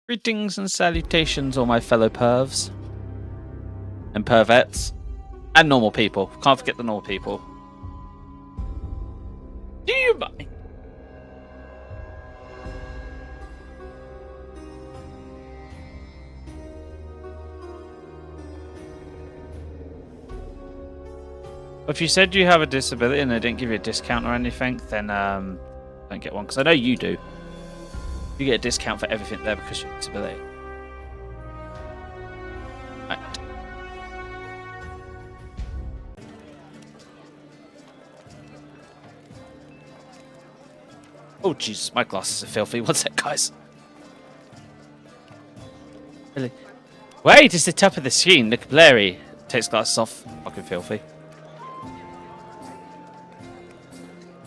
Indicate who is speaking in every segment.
Speaker 1: Greetings and salutations, all my fellow pervs. And pervettes. And normal people. Can't forget the normal people. Do you mind? If you said you have a disability and they didn't give you a discount or anything, then don't get one. Because I know you do. You get a discount for everything there because of your disability. Right. Oh Jesus, my glasses are filthy. One sec, guys. Really? Wait, it's the top of the screen. Look blurry. Takes glasses off. Fucking filthy.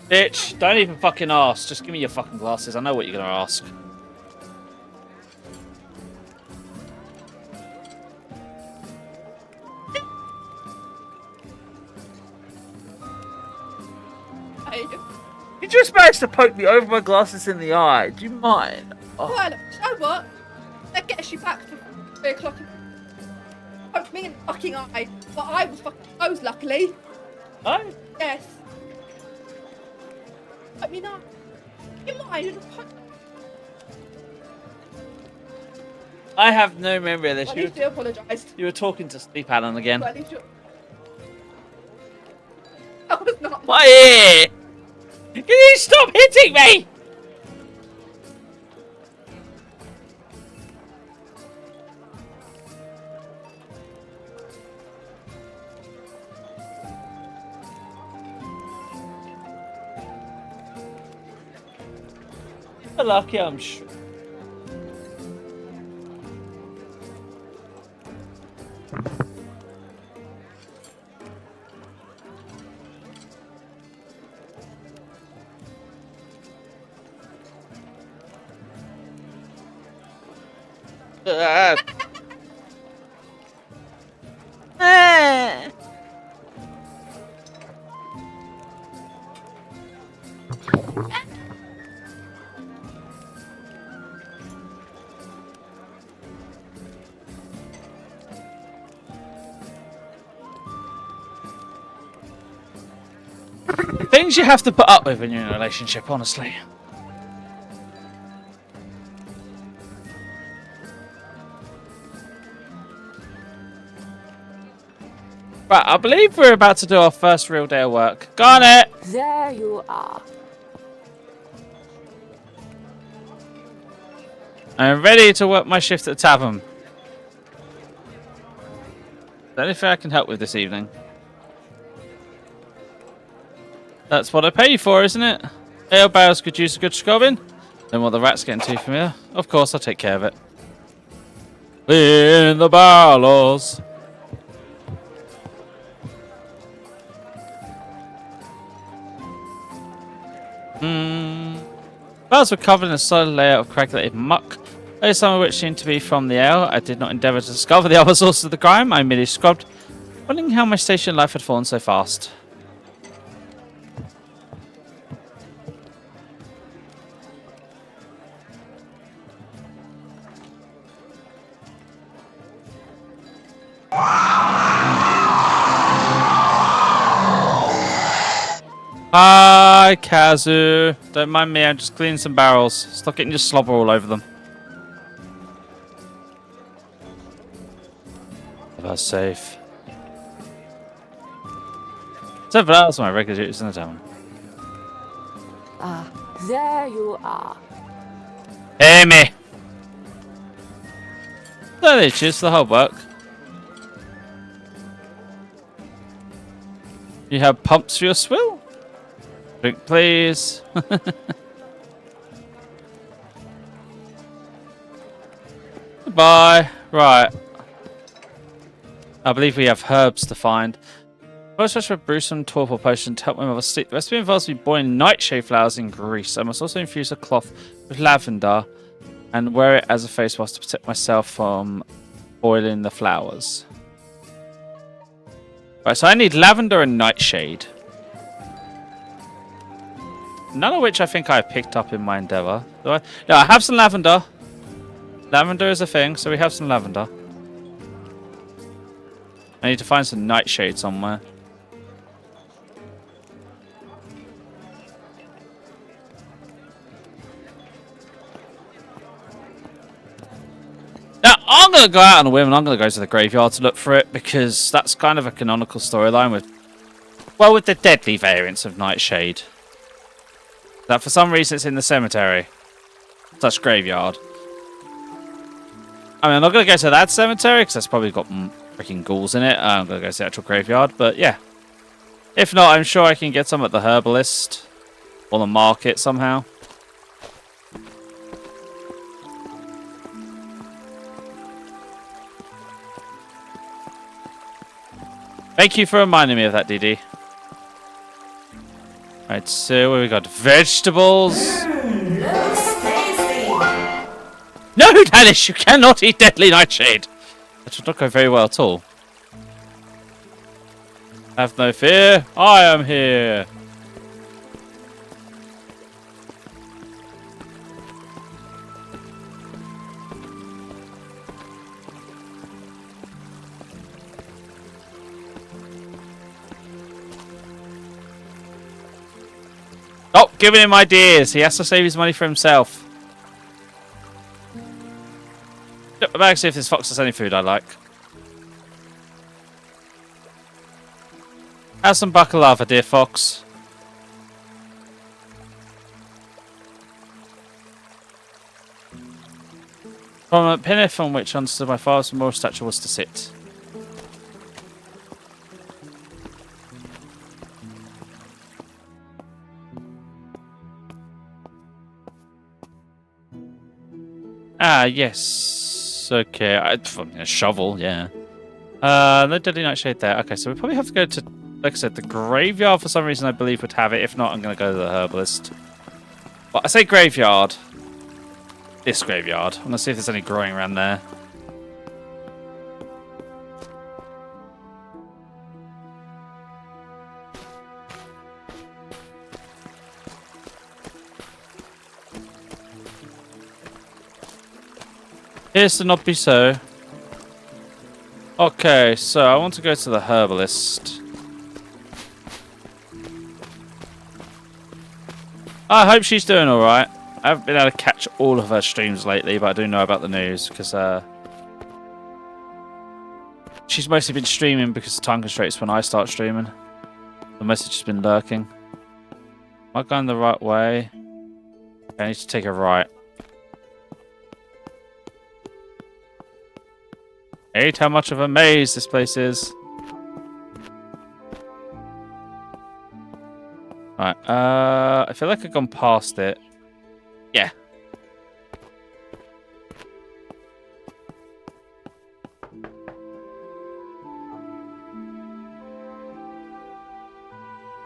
Speaker 1: Bitch, don't even fucking ask. Just give me your fucking glasses. I know what you're gonna ask. You just managed to poke me over my glasses in the eye. Do you mind? Oh.
Speaker 2: Well, you know what? That gets you back to 3 o'clock. Poked me in the fucking eye, but I was fucking closed, luckily.
Speaker 1: Oh?
Speaker 2: Yes. I mean, you mind?
Speaker 1: I have no memory of this.
Speaker 2: Well, at least you apologised.
Speaker 1: You were talking to Sleep Alan again.
Speaker 2: Well, at least you... That was not...
Speaker 1: My ear! Can you stop hitting me? You're lucky, I'm sure. Things you have to put up with when you're in a relationship, honestly. Right, I believe we're about to do our first real day of work. Got it!
Speaker 3: There you are.
Speaker 1: I'm ready to work my shift at the tavern. Is there anything I can help with this evening? That's what I pay you for, isn't it? Ale barrels could use a good scrubbing. Then while the rat's getting too familiar, of course I'll take care of it. In the barrels. Barrels were covered in a solid layer of coagulated muck. Though some of which seemed to be from the ale, I did not endeavour to discover the other sources of the crime. I merely scrubbed, wondering how my station in life had fallen so fast. Hi, Kazu. Don't mind me, I'm just cleaning some barrels. Stop getting your slobber all over them. That's safe. So that's my regular duties in the town.
Speaker 3: Ah, there you are.
Speaker 1: Hey, me. There they cheers for the hard work. You have pumps for your swill? Drink, please. Goodbye. Right. I believe we have herbs to find. First, I should brew some torpor potion to help my mother sleep. The recipe involves me boiling nightshade flowers in grease. I must also infuse a cloth with lavender and wear it as a face mask to protect myself from boiling the flowers. Right, so I need lavender and nightshade. None of which I think I picked up in my endeavour. No, I have some lavender. Lavender is a thing, so we have some lavender. I need to find some nightshade somewhere. Now, I'm going to go out on a whim and I'm going to go to the graveyard to look for it because that's kind of a canonical storyline with, well, with the deadly variants of Nightshade. That for some reason it's in the cemetery. Such graveyard. I mean, I'm not going to go to that cemetery because that's probably got freaking ghouls in it. I'm going to go to the actual graveyard, but yeah. If not, I'm sure I can get some at the herbalist or the market somehow. Thank you for reminding me of that, DD. Right, so we got vegetables. No, Danish, you cannot eat deadly nightshade. That should not go very well at all. Have no fear, I am here. Stop giving him ideas. He has to save his money for himself. Look back, see if this fox has any food I like. Have some baklava, dear fox. From a pinnace on which understood my father's memorial statue was to sit. Ah, yes. Okay. A shovel, yeah. No deadly nightshade there. Okay, so we probably have to go to, like I said, the graveyard for some reason I believe would have it. If not, I'm going to go to the herbalist. But I say graveyard. This graveyard. I'm going to see if there's any growing around there. Here's to not be so. Okay, so I want to go to the herbalist. I hope she's doing alright. I haven't been able to catch all of her streams lately, but I do know about the news because she's mostly been streaming because of time constraints when I start streaming. The message has been lurking. Am I going the right way? I need to take a right. Hate how much of a maze this place is. Right, I feel like I've gone past it. Yeah.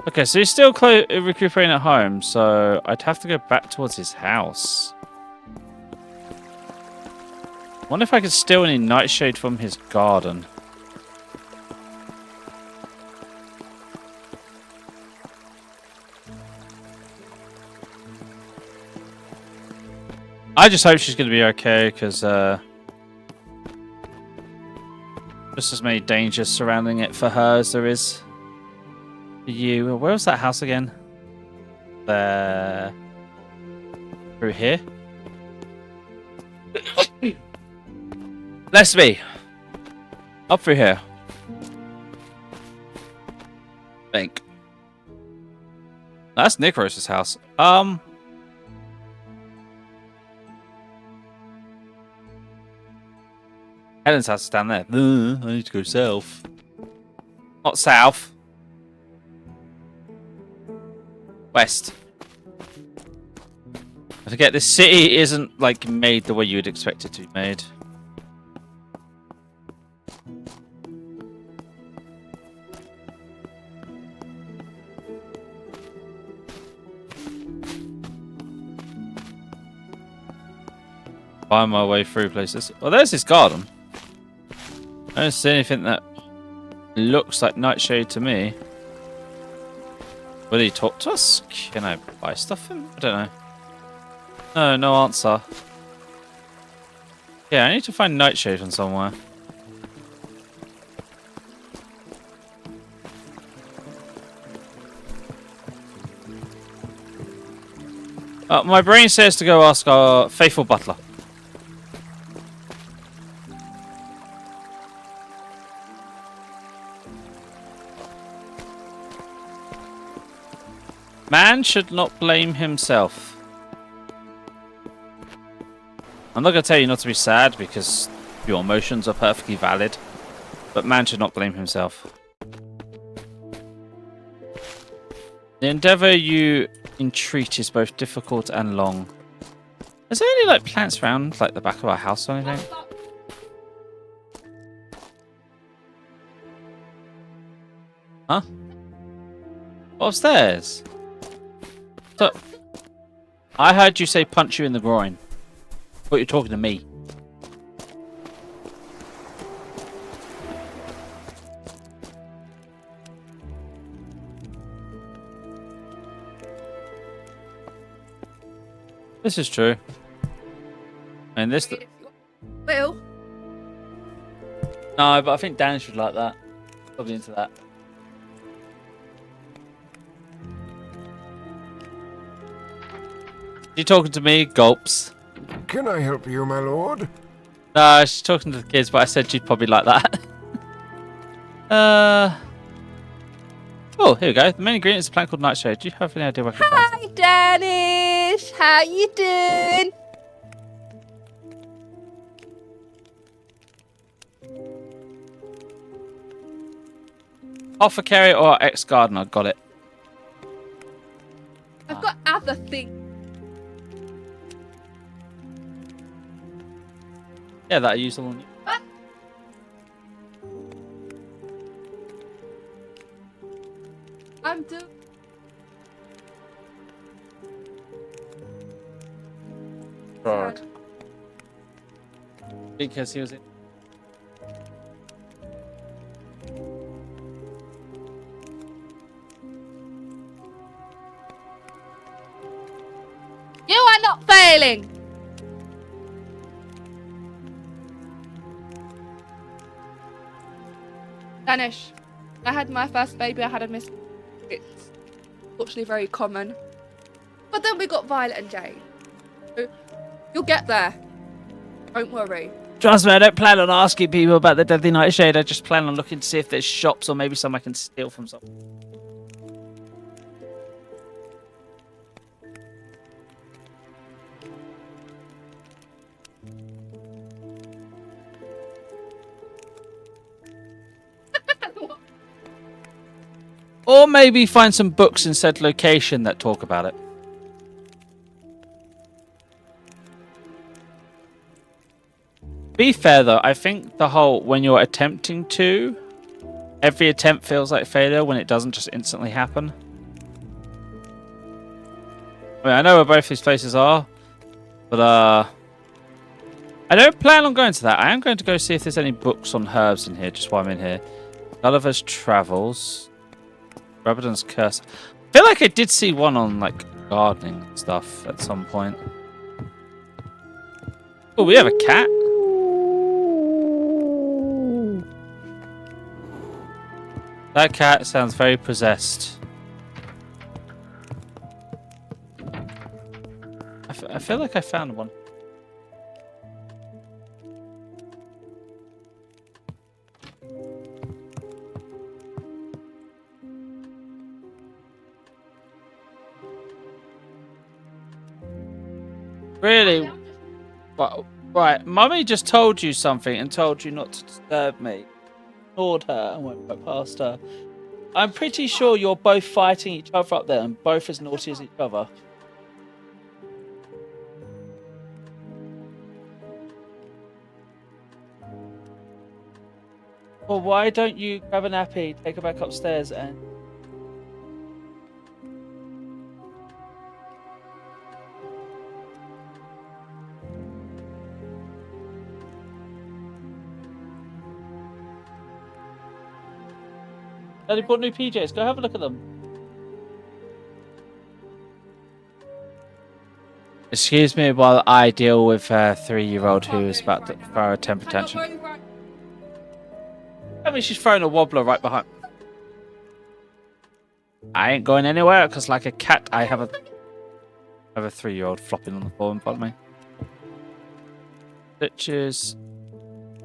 Speaker 1: Okay, so he's still recuperating at home, so I'd have to go back towards his house. I wonder if I could steal any nightshade from his garden. I just hope she's going to be okay, because just as many dangers surrounding it for her as there is for you. Where was that house again? There. Through here? Let's be. Up through here. Think. That's Necromancer's house. Helen's house is down there. I need to go south. Not south. West. I forget, this city isn't like made the way you would expect it to be made. Find my way through places. Well, there's his garden. I don't see anything that looks like Nightshade to me. Will he talk to us? Can I buy stuff from him? I don't know. No, no answer. Yeah, I need to find Nightshade from somewhere. My brain says to go ask our faithful butler. Man should not blame himself. I'm not going to tell you not to be sad because your emotions are perfectly valid. But man should not blame himself. The endeavour you entreat is both difficult and long. Is there any like plants around like the back of our house or anything? Huh? Upstairs? So, I heard you say punch you in the groin. But you're talking to me. This is true. And this...
Speaker 2: Will?
Speaker 1: No, but I think Dan should like that. Probably into that. You talking to me? Gulps.
Speaker 4: Can I help you, my lord?
Speaker 1: No, she's talking to the kids, but I said she'd probably like that. Oh, here we go. The main ingredient is a plant called Nightshade. Do you have any idea where I can find it?
Speaker 2: Hi, Danish. How you doing?
Speaker 1: Apothecary or ex-gardener? Got it.
Speaker 2: I've got other things.
Speaker 1: Yeah, that I used on you.
Speaker 2: I'm doing.
Speaker 1: God. Because he was in.
Speaker 2: You are not failing. Danish. I had my first baby. I had a miss. It's fortunately very common. But then we got Violet and Jade. So you'll get there. Don't worry.
Speaker 1: Trust me, I don't plan on asking people about the Deadly Nightshade. I just plan on looking to see if there's shops or maybe some I can steal from some. Or maybe find some books in said location that talk about it. Be fair though, I think the whole when you're attempting to, every attempt feels like failure when it doesn't just instantly happen. I mean, I know where both these places are, but I don't plan on going to that. I am going to go see if there's any books on herbs in here, just while I'm in here. Gulliver's Travels. Rabadon's Curse. I feel like I did see one on like gardening stuff at some point. Oh, we have a cat. That cat sounds very possessed. I feel like I found one. Really? Right, Mummy just told you something and told you not to disturb me. Ignored her and went right past her. I'm pretty sure you're both fighting each other up there and both as naughty as each other. Well, why don't you grab a nappy, take her back upstairs and... Daddy bought new PJs. Go have a look at them. Excuse me while I deal with a 3-year-old who is about to throw a temper tantrum. I mean, she's throwing a wobbler right behind. I ain't going anywhere because, like a cat, I have a 3-year-old flopping on the floor in front of me. Bitches.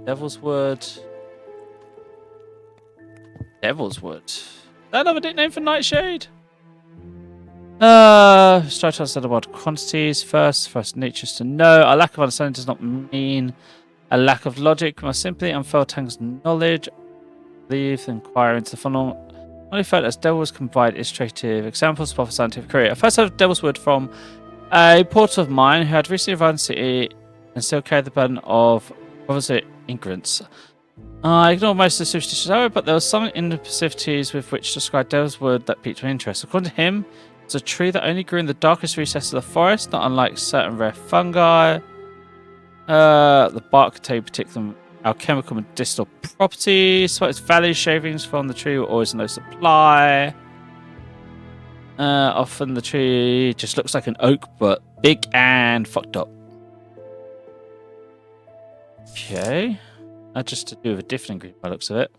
Speaker 1: Devil's Wood. Devil's Wood. Is that another nickname for Nightshade? Try to understand about quantities first natures to know. A lack of understanding does not mean a lack of logic. Must simply unfurl Tang's knowledge. Leave the inquire into the funnel. Only felt as Devil's can provide illustrative examples of a scientific career. I first heard of Devil's Wood from a porter of mine who had recently arrived in the city and still carried the burden of obviously ignorance. I ignored most of the superstitious error, but there was something in the specificities with which to describe Devil's Wood that piqued my interest. According to him, it's a tree that only grew in the darkest recesses of the forest, not unlike certain rare fungi. The bark contained particular alchemical medicinal properties, so its value shavings from the tree were always in no supply. Often the tree just looks like an oak, but big and fucked up. Okay. Just to do with a different ingredient by the looks of it.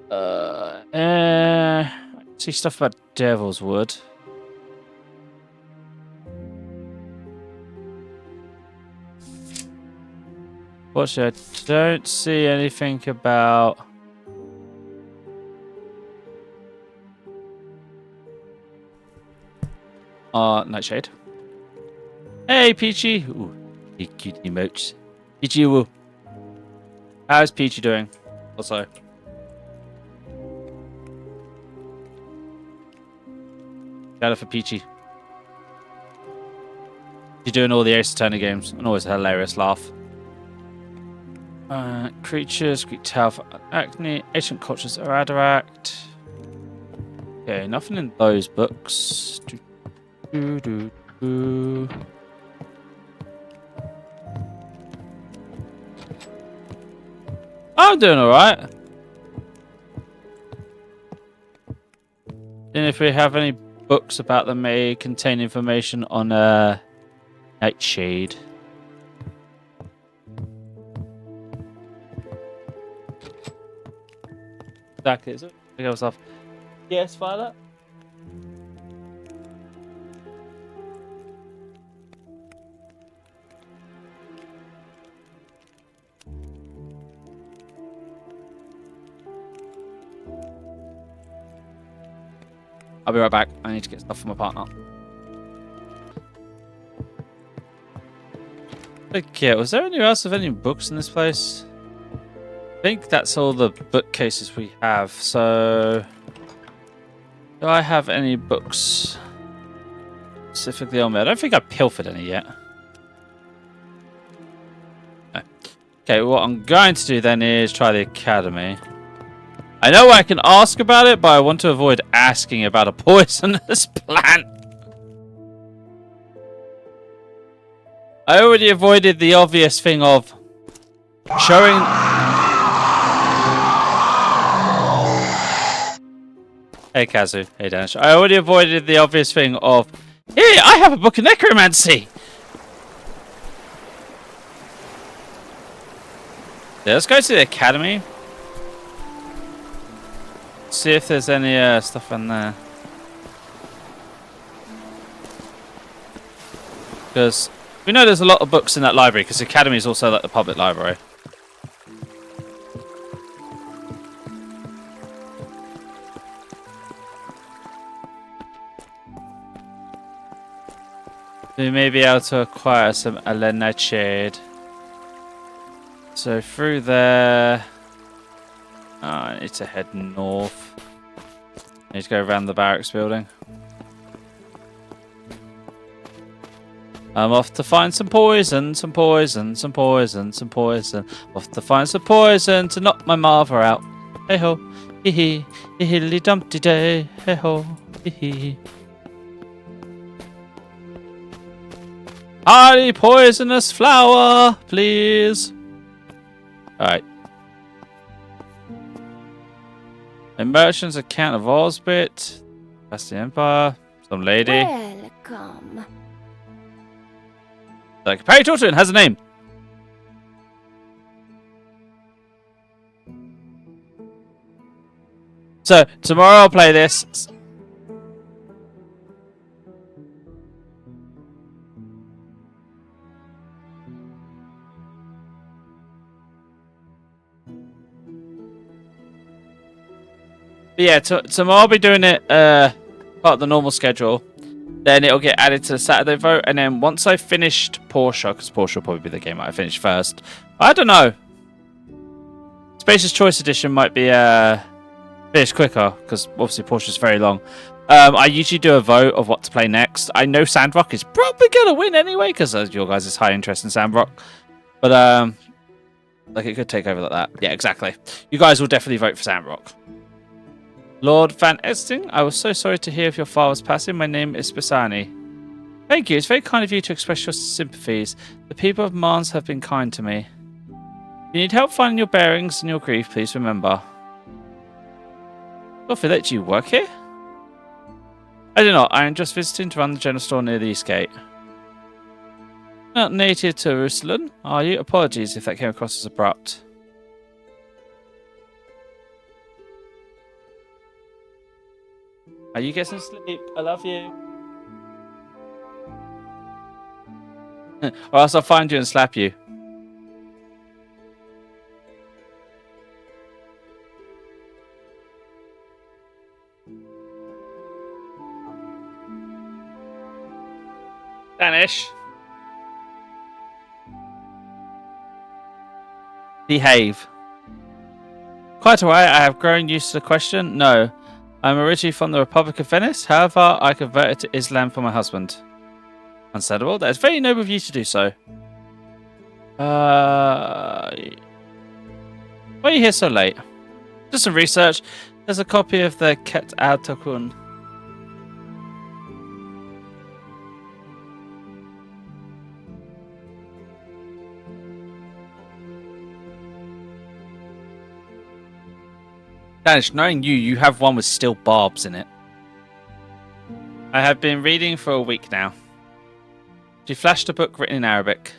Speaker 1: I see stuff about Devil's Wood. Fortunately, I don't see anything about... Nightshade. Hey, Peachy! Ooh, you cute emotes. Peachy, woo. How's Peachy doing? Also. Shout out for Peachy. You're doing all the Ace Attorney games, and always a hilarious laugh. Creatures, Greek Tale for Acne, Ancient Cultures, Aradaract. Okay, nothing in those books. I'm doing alright. And if we have any books about them may contain information on Nightshade. Exactly, is it? I go off. Yes, Violet. I'll be right back. I need to get stuff from my partner. Okay, was there anywhere else of any books in this place? I think that's all the bookcases we have, so... Do I have any books specifically on me? I don't think I pilfered any yet. No. Okay, what I'm going to do then is try the academy. I know I can ask about it, but I want to avoid asking about a poisonous plant. I already avoided the obvious thing of showing... Hey Kazu, hey Danish. I already avoided the obvious thing of, hey, I have a book of necromancy! Yeah, let's go to the academy. See if there's any stuff in there. Because we know there's a lot of books in that library, because the academy is also like the public library. We may be able to acquire some Nightshade. So through there... Oh, I need to head north. I need to go around the barracks building. I'm off to find some poison, some poison, some poison, some poison. Off to find some poison to knock my mother out. Hey ho, hee hee, hee hee dumpty day. Hey ho, hee hee. Highly poisonous flower, please. Alright. A merchant's account of Osbit. That's the Empire. Some lady.
Speaker 3: Welcome.
Speaker 1: Like, Perry Tortuin has a name. So, tomorrow I'll play this. But yeah, tomorrow I'll be doing it part of the normal schedule. Then it'll get added to the Saturday vote. And then once I've finished Porsche, because Porsche will probably be the game I finish first. I don't know. Spacious Choice Edition might be finished quicker, because obviously Porsche's very long. I usually do a vote of what to play next. I know Sandrock is probably going to win anyway, because your guys' high interest in Sandrock. But, like, it could take over like that. Yeah, exactly. You guys will definitely vote for Sandrock. Lord Van Esting, I was so sorry to hear of your father's passing. My name is Pisani. Thank you. It's very kind of you to express your sympathies. The people of Mars have been kind to me. If you need help finding your bearings and your grief, please remember. Village, do you work here? I do not. I am just visiting to run the general store near the East Gate. Not native to Jerusalem, are you? Apologies if that came across as abrupt. You get some sleep. I love you. Or else I'll find you and slap you. Danish. Behave. Quite alright. I have grown used to the question. No. I'm originally from the Republic of Venice. However, I converted to Islam for my husband. Understandable. That is very noble of you to do so. Why are you here so late? Just some research. There's a copy of the Ket Ad Tokun. Danish, knowing you have one with still barbs in it. I have been reading for a week now. She flashed a book written in Arabic.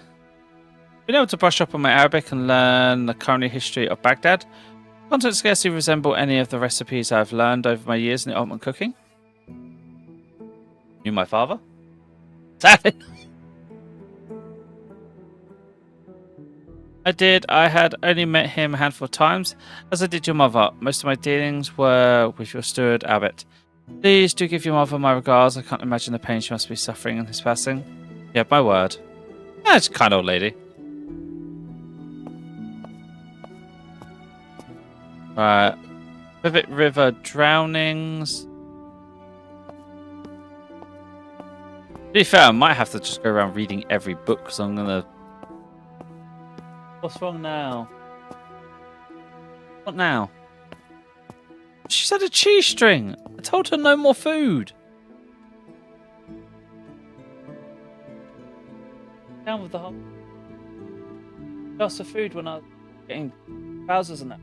Speaker 1: Been able to brush up on my Arabic and learn the culinary history of Baghdad. Content scarcely resemble any of the recipes I've learned over my years in the Ottoman cooking. You, my father? Sadly. I did. I had only met him a handful of times, as I did your mother. Most of my dealings were with your steward, Abbott. Please do give your mother my regards. I can't imagine the pain she must be suffering in his passing. You have my word. That's a kind old lady. Right. Privet River drownings. To be fair, I might have to just go around reading every book, because I'm gonna... What's wrong now? What now? She said a cheese string. I told her no more food. Down with the whole... Asked for food when I was getting trousers and that.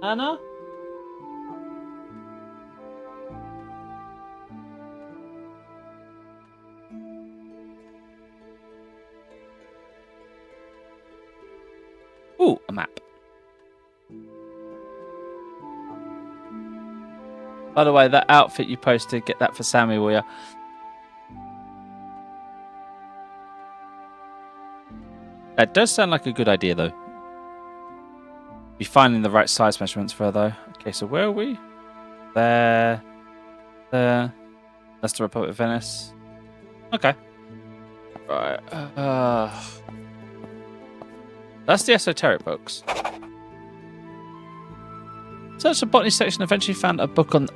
Speaker 1: Anna? Ooh, a map. By the way, that outfit you posted, get that for Sammy, will ya? That does sound like a good idea, though. Be finding the right size measurements for her, though. Okay, so where are we? There. There. That's the Republic of Venice. Okay. Right. That's the esoteric books. Searched the botany section, eventually found a book on...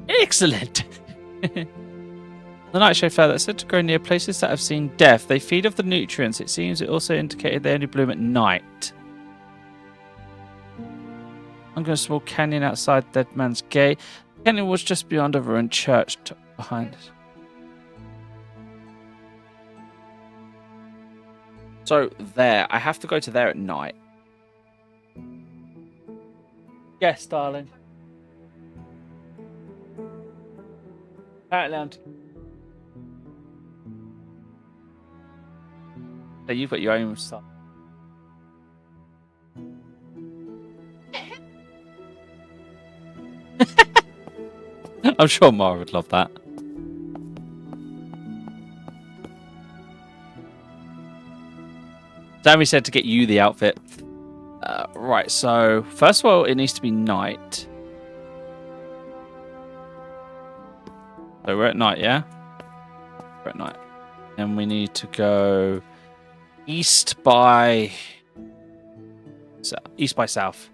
Speaker 1: Excellent! The nightshade flower that's said to grow near places that have seen death. They feed off the nutrients. It seems it also indicated they only bloom at night. I'm going to a small canyon outside Dead Man's Gate. The canyon was just beyond a ruined church behind it. So there, I have to go to there at night. Yes, darling. Apparently, so you've got your own stuff. I'm sure Mara would love that. Sammy said to get you the outfit. Right, so first of all, it needs to be night. So we're at night, yeah? We're at night. And we need to go east by south.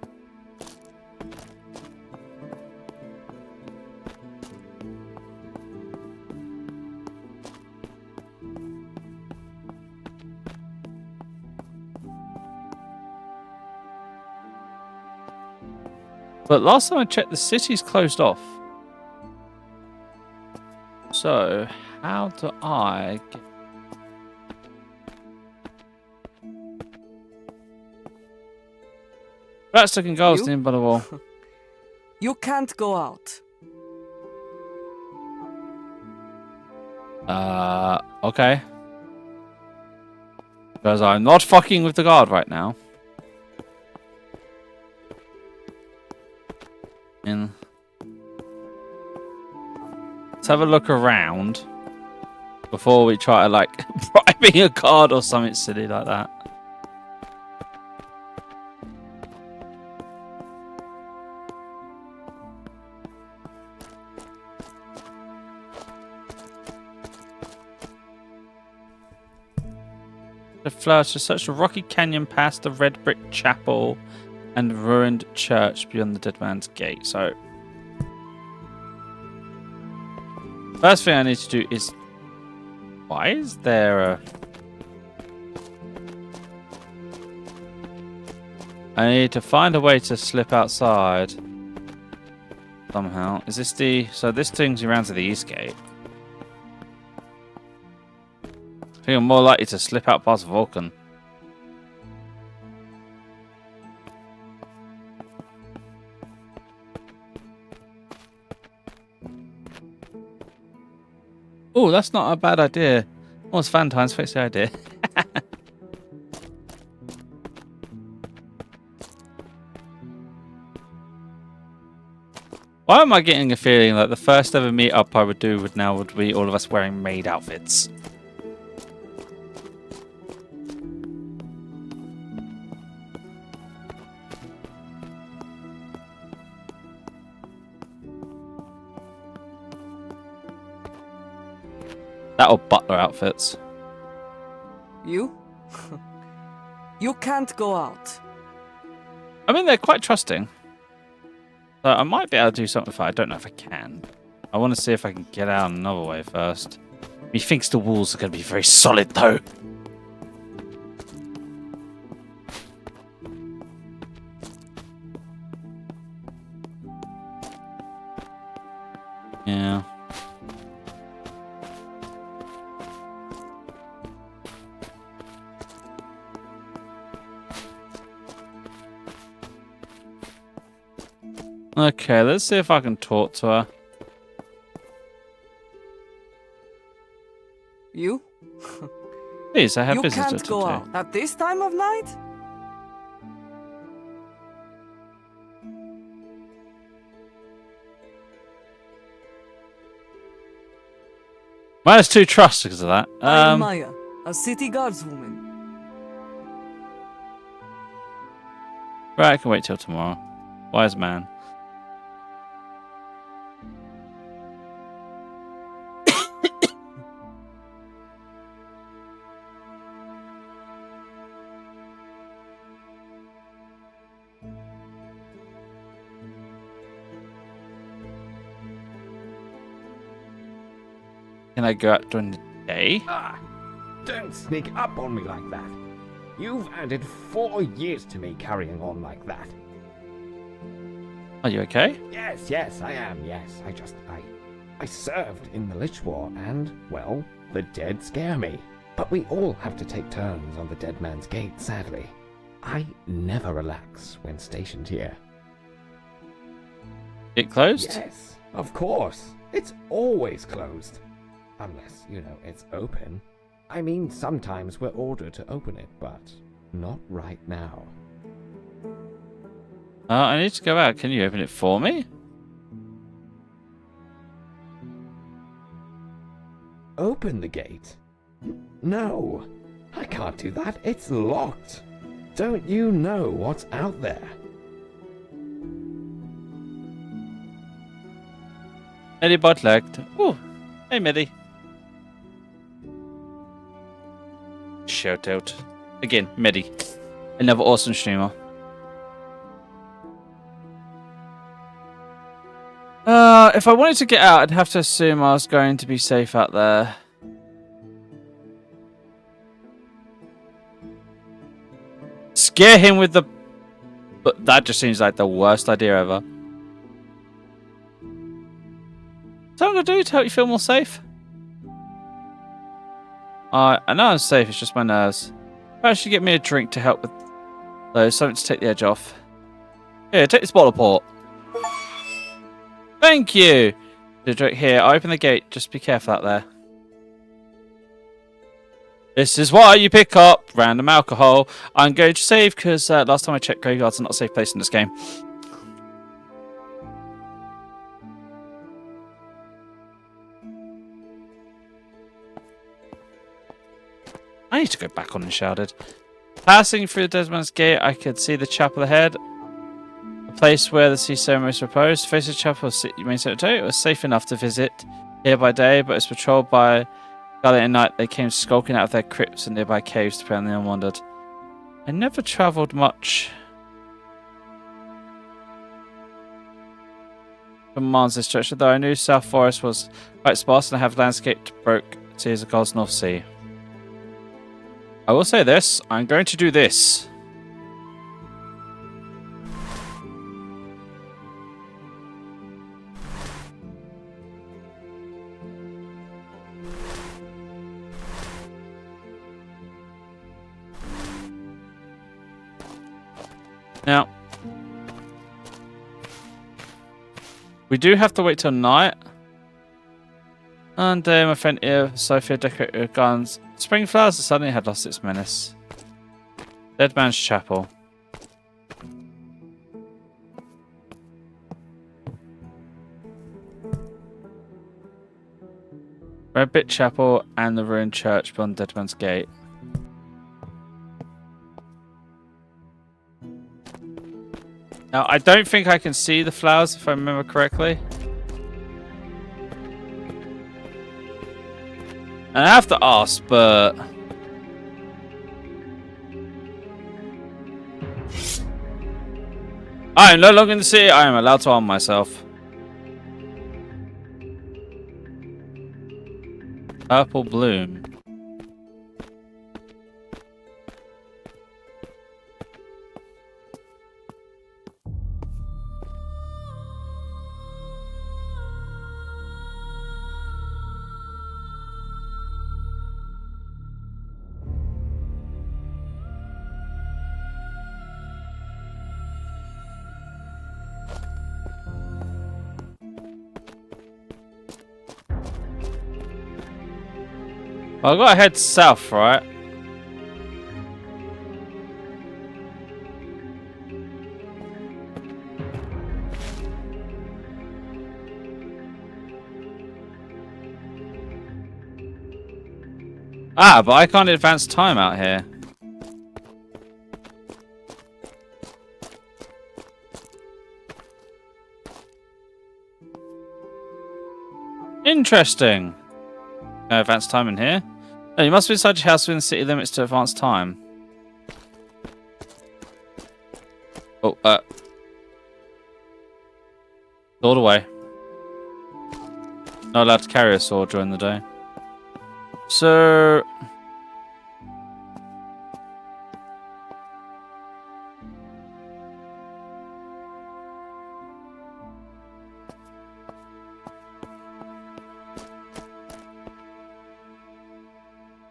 Speaker 1: But last time I checked, the city's closed off. So, how do I get... Rat sticking goals
Speaker 5: You?
Speaker 1: in by the wall.
Speaker 5: You can't go out.
Speaker 1: Okay. Because I'm not fucking with the guard right now. And let's have a look around before we try to like bribing a guard or something silly like that. The flowers to search the rocky canyon past the red brick chapel and ruined church beyond the Dead Man's Gate. So, first thing I need to do is... Why is there a... I need to find a way to slip outside. Somehow. Is this the... So this thing's around to the east gate. I think I'm more likely to slip out past Vulcan. Oh, that's not a bad idea. What's Valentine's? Fix the idea. Why am I getting a feeling that the first ever meetup I would do would be all of us wearing maid outfits? That or butler outfits.
Speaker 5: You? You can't go out.
Speaker 1: I mean, they're quite trusting. So I might be able to do something if I don't know if I can. I want to see if I can get out another way first. He thinks the walls are going to be very solid, though. Yeah. Okay, let's see if I can talk to her.
Speaker 5: You?
Speaker 1: Please, I have
Speaker 5: You
Speaker 1: business
Speaker 5: can't
Speaker 1: to
Speaker 5: go
Speaker 1: do.
Speaker 5: out at this time of night?
Speaker 1: Minus 2 trust because of that.
Speaker 5: I am Maya, a city guardswoman.
Speaker 1: Right, I can wait till tomorrow. Wise man. Can I go out during the day?
Speaker 6: Ah, don't sneak up on me like that. You've added 4 years to me carrying on like that.
Speaker 1: Are you okay?
Speaker 6: Yes, yes, I am, yes. I served in the Lich War, and, well, the dead scare me. But we all have to take turns on the Dead Man's Gate, sadly. I never relax when stationed here.
Speaker 1: It closed?
Speaker 6: Yes, of course. It's always closed. Unless, it's open. I mean, sometimes we're ordered to open it, but not right now.
Speaker 1: I need to go out. Can you open it for me?
Speaker 6: Open the gate? No, I can't do that. It's locked. Don't you know what's out there?
Speaker 1: Medi bot-legged. Oh, hey Medi. Shout out. Again, Medi. Another awesome streamer. If I wanted to get out, I'd have to assume I was going to be safe out there. Scare him with the... But that just seems like the worst idea ever. What's that going to do to help you feel more safe? I know I'm safe, it's just my nerves. Perhaps you get me a drink to help with those, something to take the edge off. Here, take this bottle of port. Thank you! The drink here, I open the gate, just be careful out there. This is why you pick up random alcohol. I'm going to save because last time I checked, graveyards are not a safe place in this game. I need to go back on Enshrouded. Passing through the Dead Man's Gate, I could see the chapel ahead. A place where the sea ceremonies reposed. Face of the chapel main cemetery. It was safe enough to visit here by day, but it's patrolled by Guardian at night. They came skulking out of their crypts and nearby caves to prey on the unwandered. I never travelled much from Mars this stretch, though I knew South Forest was quite sparse and I have landscaped broke seas of God's North Sea. I will say this, I'm going to do this. Now, we do have to wait till night. And my friend here, Sophia, decorated her guns. Spring flowers suddenly had lost its menace. Dead Man's Chapel. Red Bit Chapel and the ruined church beyond Dead Man's Gate. Now, I don't think I can see the flowers if I remember correctly. And I have to ask, but... I am no longer in the city. I am allowed to arm myself. Purple bloom. Well, I've got to head south, right? Ah, but I can't advance time out here. Interesting. Advance time in here. No, you must be inside your house within city limits to advance time. Oh, sword away. Not allowed to carry a sword during the day. So...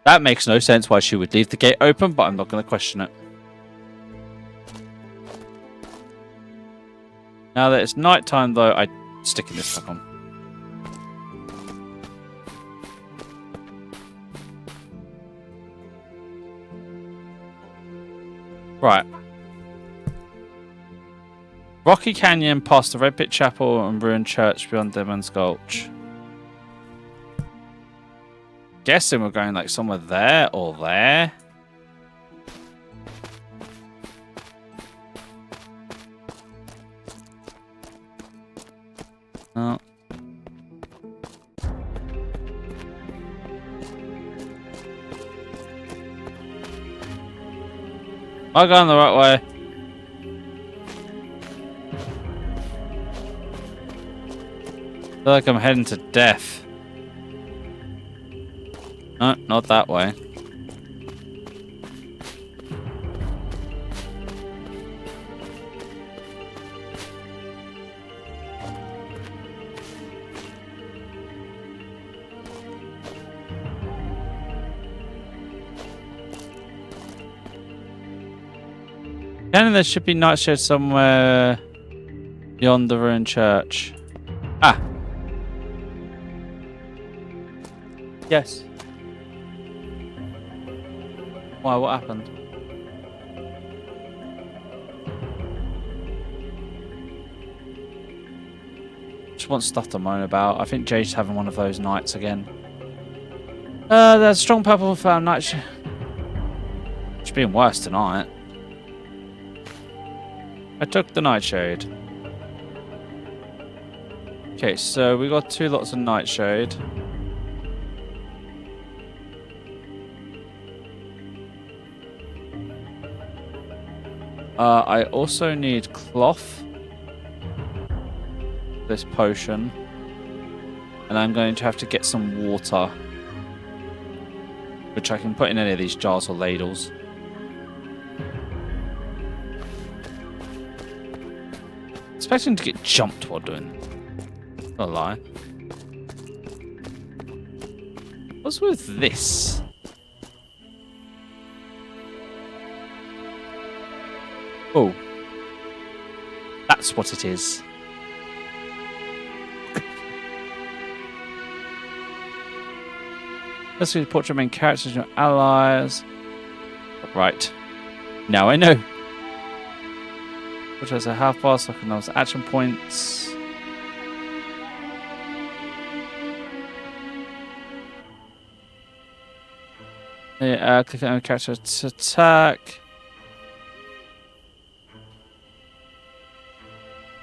Speaker 1: That makes no sense why she would leave the gate open, but I'm not going to question it. Now that it's night time, though, I'm sticking this back on. Right. Rocky Canyon past the Red Pit Chapel and ruined church beyond Demon's Gulch. Guessing we're going like somewhere there or there. Oh. Am I going the right way? I feel like I'm heading to death. No, not that way. Then there should be nightshade somewhere beyond the ruined church. Ah. Yes. Why? What happened? Just want stuff to moan about. I think Jade's having one of those nights again. There's strong purple for nightshade. It's being worse tonight. I took the nightshade. Okay, so we got 2 lots of nightshade. I also need cloth. This potion. And I'm going to have to get some water. Which I can put in any of these jars or ladles. Expecting to get jumped while doing. Not a lie. What's with this? Oh. That's what it is. Let's see the portrait of main characters and your allies. Right. Now I know. Which has a half bar, so I can know action points. Yeah, click on character to attack.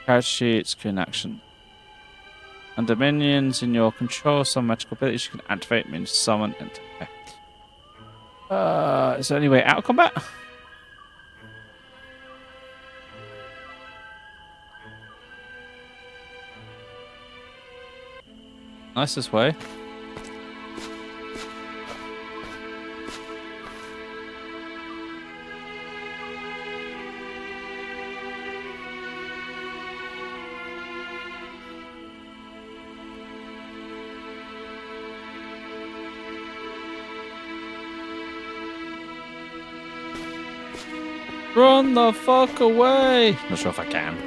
Speaker 1: Character sheets, screen action. Under minions in your control, some magical abilities you can activate, means summon and. Okay. Is there any way out of combat? Nicest way. Run the fuck away! Not sure if I can.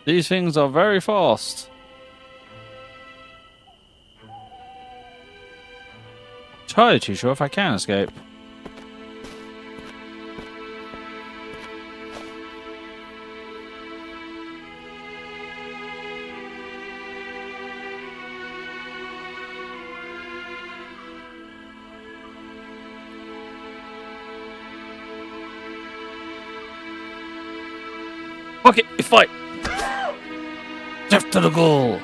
Speaker 1: These things are very fast. Entirely too sure if I can escape. Fuck it, we fight! Death to the goal!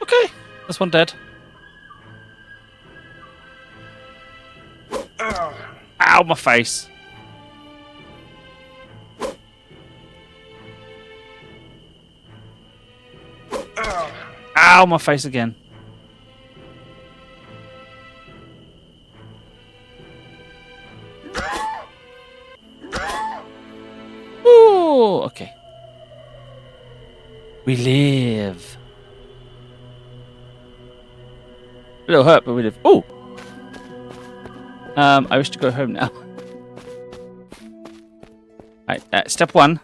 Speaker 1: Okay, that's one dead. Ow, my face. Ow, my face again. Ooh, okay. We live. A little hurt, but we live. Oh! I wish to go home now. Right, step 1.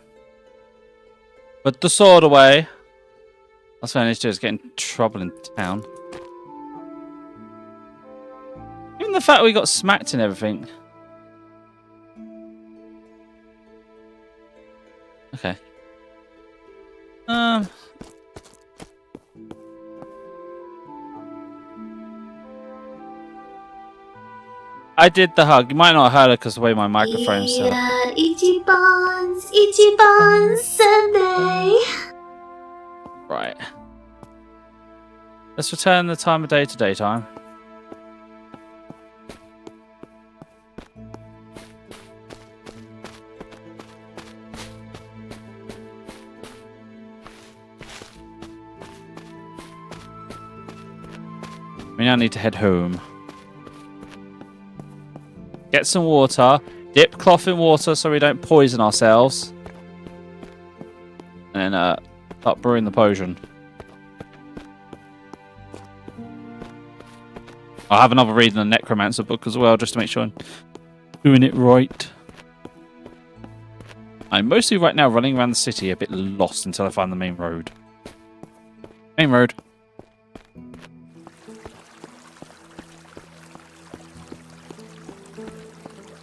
Speaker 1: Put the sword away. That's what I need to do, is get in trouble in town. Even the fact we got smacked and everything. Okay. I did the hug. You might not have heard it because of the way my microphone's set up.
Speaker 7: Ichiban Sunday.
Speaker 1: Right. Let's return the time of day to daytime. We now need to head home. Get some water. Dip cloth in water so we don't poison ourselves. And then start brewing the potion. I'll have another read in the Necromancer book as well, just to make sure I'm doing it right. I'm mostly right now running around the city a bit lost until I find the main road. Main road.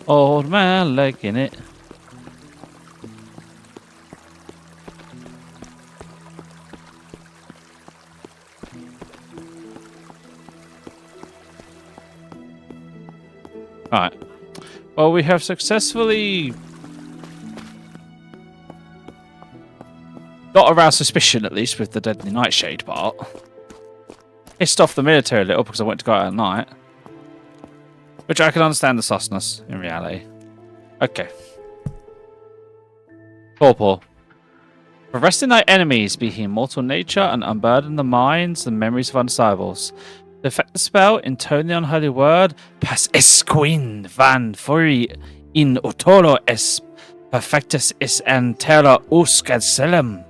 Speaker 1: Old man liking it. Alright. Well, we have successfully got around suspicion, at least, with the deadly nightshade part. Pissed off the military a little because I went to go out at night. Which I can understand the susness, in reality. Okay. Paw. For resting thy enemies, be he mortal nature, and unburden the minds and memories of undesirables. To effect the spell, intone the unholy word, pas esquin van furi in otolo es perfectus is an terra uscad celem,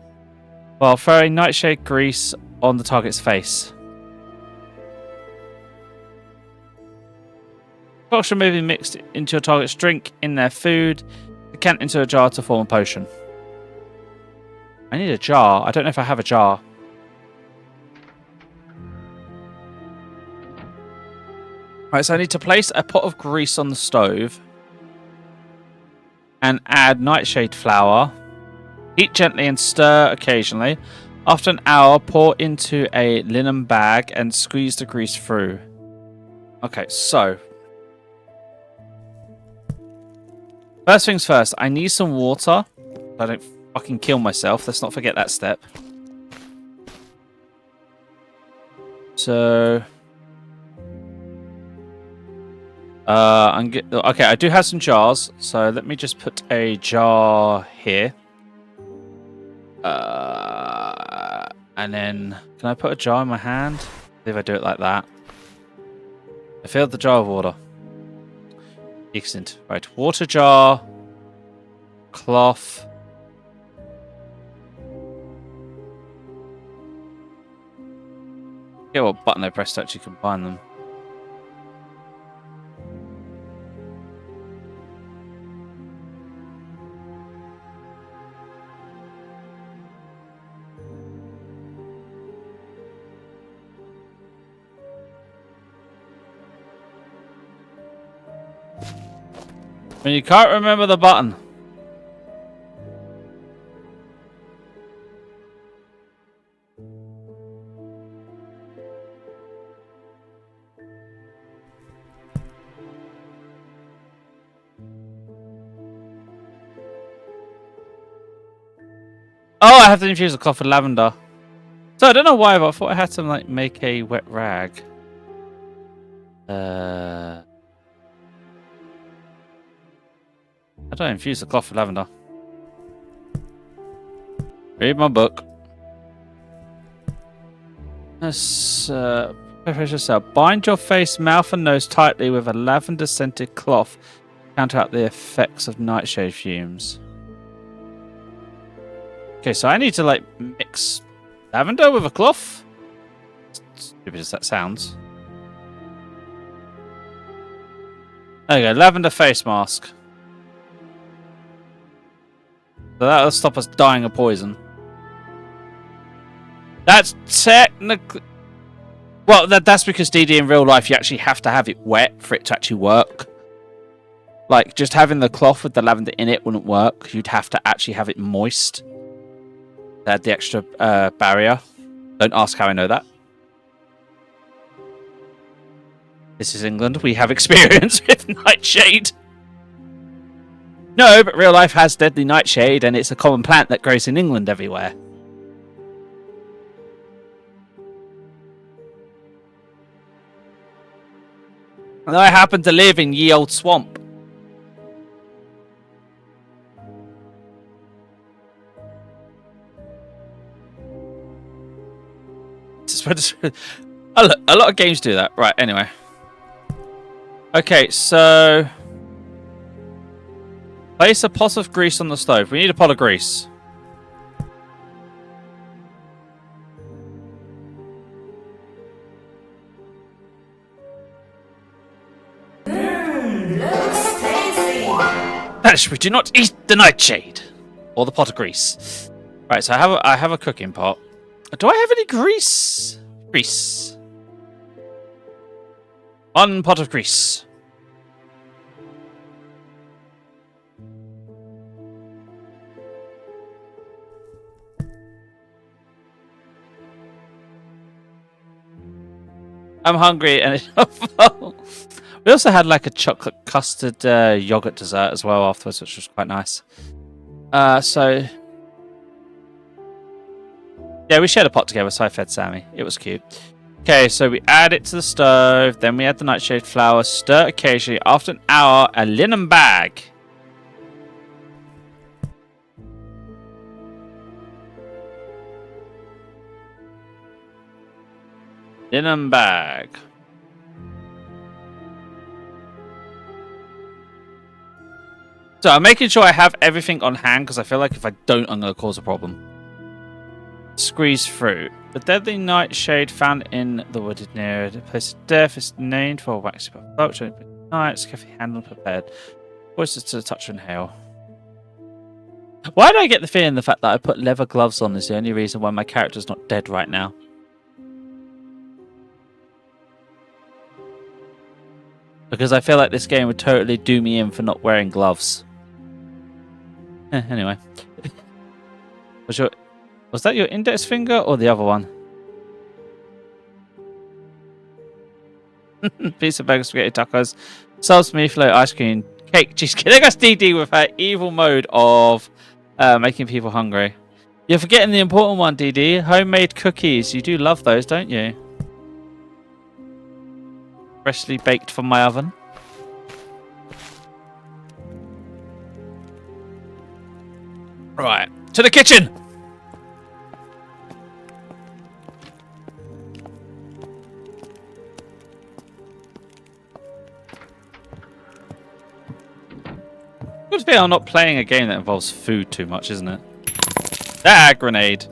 Speaker 1: while throwing nightshade grease on the target's face. Concoction may be mixed into your target's drink, in their food, decant into a jar to form a potion. I need a jar. I don't know if I have a jar. Right, so I need to place a pot of grease on the stove and add nightshade flour. Heat gently and stir occasionally. After an hour, pour into a linen bag and squeeze the grease through. Okay, so first things first, I need some water. I don't fucking kill myself. Let's not forget that step. So okay, I do have some jars, so let me just put a jar here. And then can I put a jar in my hand? If I do it like that. I filled the jar of water. Excellent. Right, water jar, cloth. Get what button I pressed to actually combine them. When you can't remember the button. Oh, I have to infuse a cloth with lavender. So I don't know why, but I thought I had to like make a wet rag. How do I infuse the cloth with lavender? Read my book. Preparation cell. Bind your face, mouth, and nose tightly with a lavender-scented cloth. Counteract the effects of nightshade fumes. Okay, so I need to like mix lavender with a cloth. Stupid as that sounds. There you go, lavender face mask. So that'll stop us dying of poison. That's technically... Well, that's because DD in real life, you actually have to have it wet for it to actually work. Like, just having the cloth with the lavender in it wouldn't work. You'd have to actually have it moist. To add the extra barrier. Don't ask how I know that. This is England. We have experience with nightshade. No, but real life has deadly nightshade, and it's a common plant that grows in England everywhere. And I happen to live in ye old swamp. Oh, look, a lot of games do that. Right, anyway. Okay, so... Place a pot of grease on the stove. We need a pot of grease. We do not eat the nightshade or the pot of grease. Right, so I have a cooking pot. Do I have any grease? Grease. 1 pot of grease. I'm hungry and it's full. We also had like a chocolate custard yogurt dessert as well afterwards, which was quite nice. So yeah, we shared a pot together, so I fed Sammy. It was cute. Okay, so we add it to the stove, then we add the nightshade flour, stir occasionally. After an hour, a linen bag. Linen bag. So I'm making sure I have everything on hand because I feel like if I don't, I'm going to cause a problem. Squeeze fruit. The deadly nightshade found in the wooded near the place of death is named for a waxy puff. Nights, carefully handled and prepared. Voices to the touch and inhale. Why do I get the feeling the fact that I put leather gloves on is the only reason why my character's not dead right now? Because I feel like this game would totally do me in for not wearing gloves. Anyway. Was that your index finger or the other one? Pizza, burger, spaghetti, tacos, sauce, meatloaf, ice cream, cake, cheesecake. There goes DD with her evil mode of making people hungry. You're forgetting the important one, DD. Homemade cookies. You do love those, don't you? Freshly baked from my oven. Right, to the kitchen! Good thing I'm not playing a game that involves food too much, isn't it? Ah, grenade.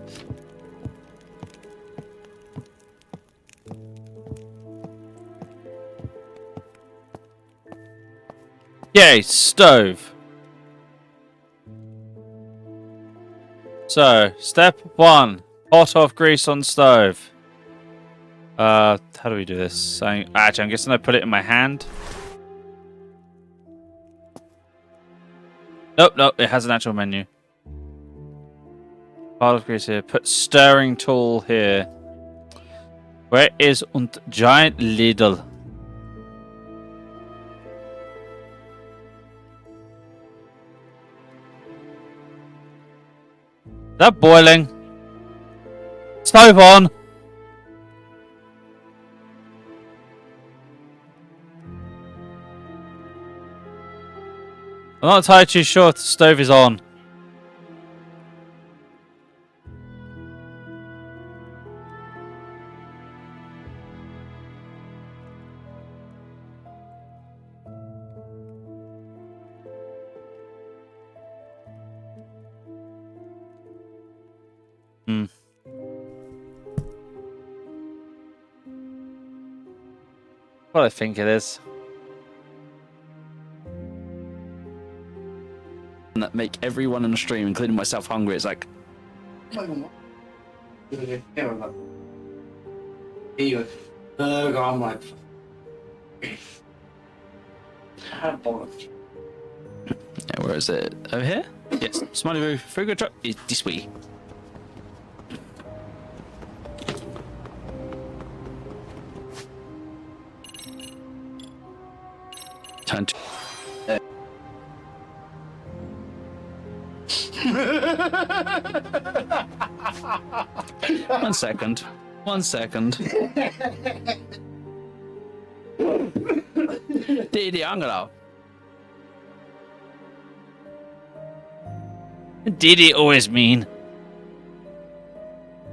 Speaker 1: Yay, stove. So, step 1. Pot of grease on stove. How do we do this? Actually, I'm guessing I put it in my hand. Nope, it has an actual menu. Pot of grease here. Put stirring tool here. Where is und giant Lidl? Is that boiling? Stove on! I'm not entirely too sure if the stove is on. What I think it is.
Speaker 8: That make everyone in the stream, including myself, hungry. It's like,
Speaker 9: I'm like,
Speaker 8: yeah, where is it? Over here? Yes. Smiley Boo, Frugal Truck is this way. Time to. 1 second. 1 second. Didi Angelo.
Speaker 1: Did it always mean?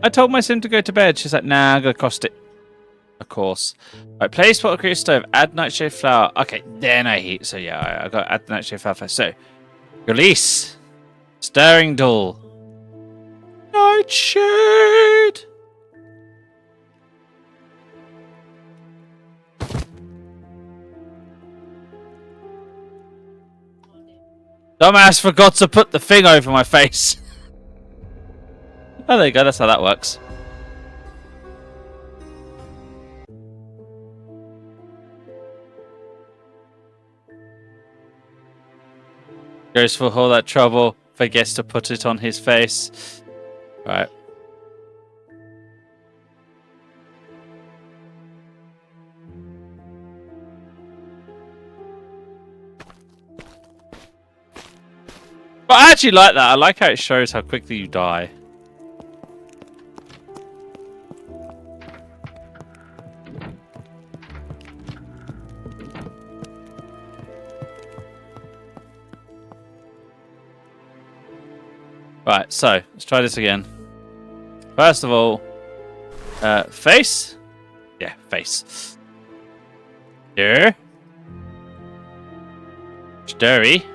Speaker 1: I told my sim to go to bed. She's like, nah, I'm gonna cost it. Of course. Right, place pot create stove. Add nightshade flour. Okay, then I heat. So yeah, I got to add the nightshade flour first. So, release. Stirring dull. Nightshade. Dumbass forgot to put the thing over my face. Oh, there you go. That's how that works. Goes for all that trouble, forgets to put it on his face. Right. But I actually like that. I like how it shows how quickly you die. Right, so let's try this again. First of all, face. Yeah, face. Stir. Stirry.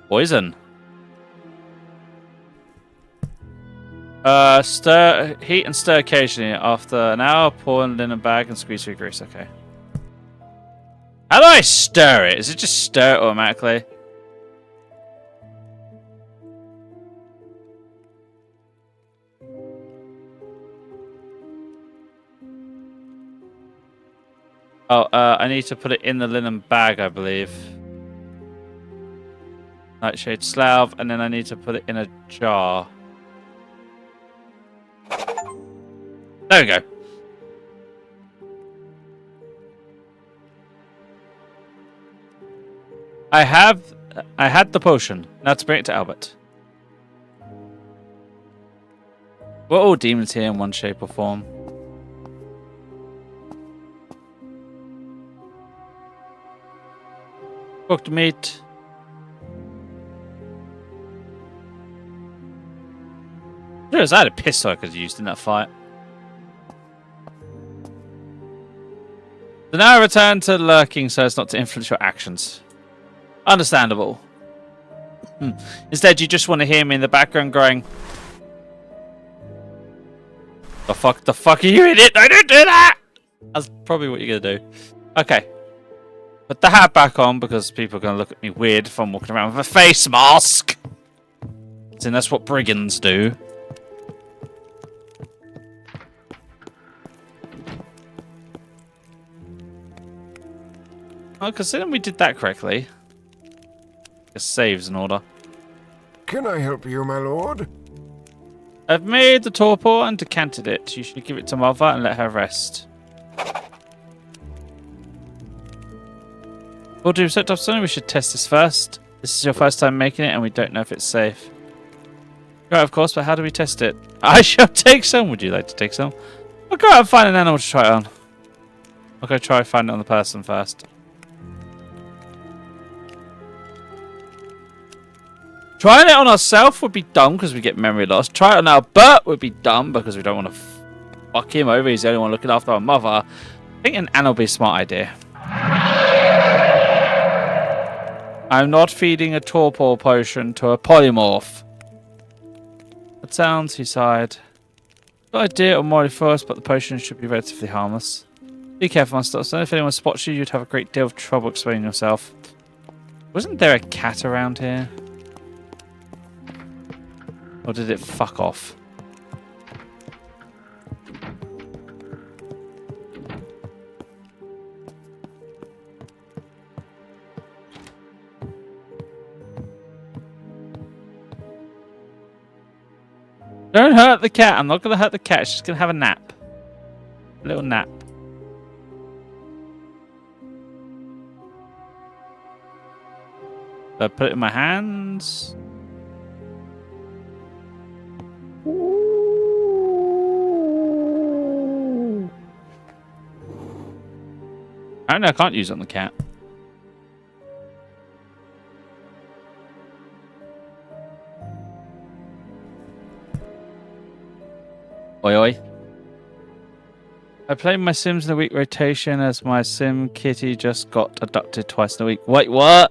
Speaker 1: Poison. Stir, heat and stir occasionally. After an hour, pour in a linen bag and squeeze through grease. Okay. How do I stir it? Is it just stir it automatically? Oh, I need to put it in the linen bag, I believe. Nightshade slab, and then I need to put it in a jar. There we go. I had the potion. Now to bring it to Albert. We're all demons here in one shape or form. Cooked meat. I had a pistol I could have used in that fight. So now I return to lurking so as not to influence your actions. Understandable. Instead, you just want to hear me in the background going, the fuck are you idiot? I didn't do that! That's probably what you're going to do. Okay. Put the hat back on because people are going to look at me weird if I'm walking around with a face mask. And that's what brigands do. Oh, considering we did that correctly. It saves in order.
Speaker 4: Can I help you, my lord?
Speaker 1: I've made the torpor and decanted it. You should give it to Mother and let her rest. Well, do set up something. We should test this first. This is your first time making it, and we don't know if it's safe. Right, of course, but how do we test it? I shall take some. Would you like to take some? I'll go out and find an animal to try it on. I'll go try and find it on the person first. Trying it on ourselves would be dumb because we get memory loss. Try it on our butt would be dumb because we don't want to fuck him over. He's the only one looking after our mother. I think an animal would be a smart idea. I'm not feeding a torpor potion to a polymorph. That sounds, he sighed. Good idea on Molly first, but the potion should be relatively harmless. Be careful, Monster. So if anyone spots you, you'd have a great deal of trouble explaining yourself. Wasn't there a cat around here? Or did it fuck off? Don't hurt the cat. I'm not going to hurt the cat. She's going to have a nap. A little nap. I put it in my hands. Apparently I can't use it on the cat. Oi oi. I play my Sims in a week rotation as my Sim kitty just got abducted twice in a week. Wait, what?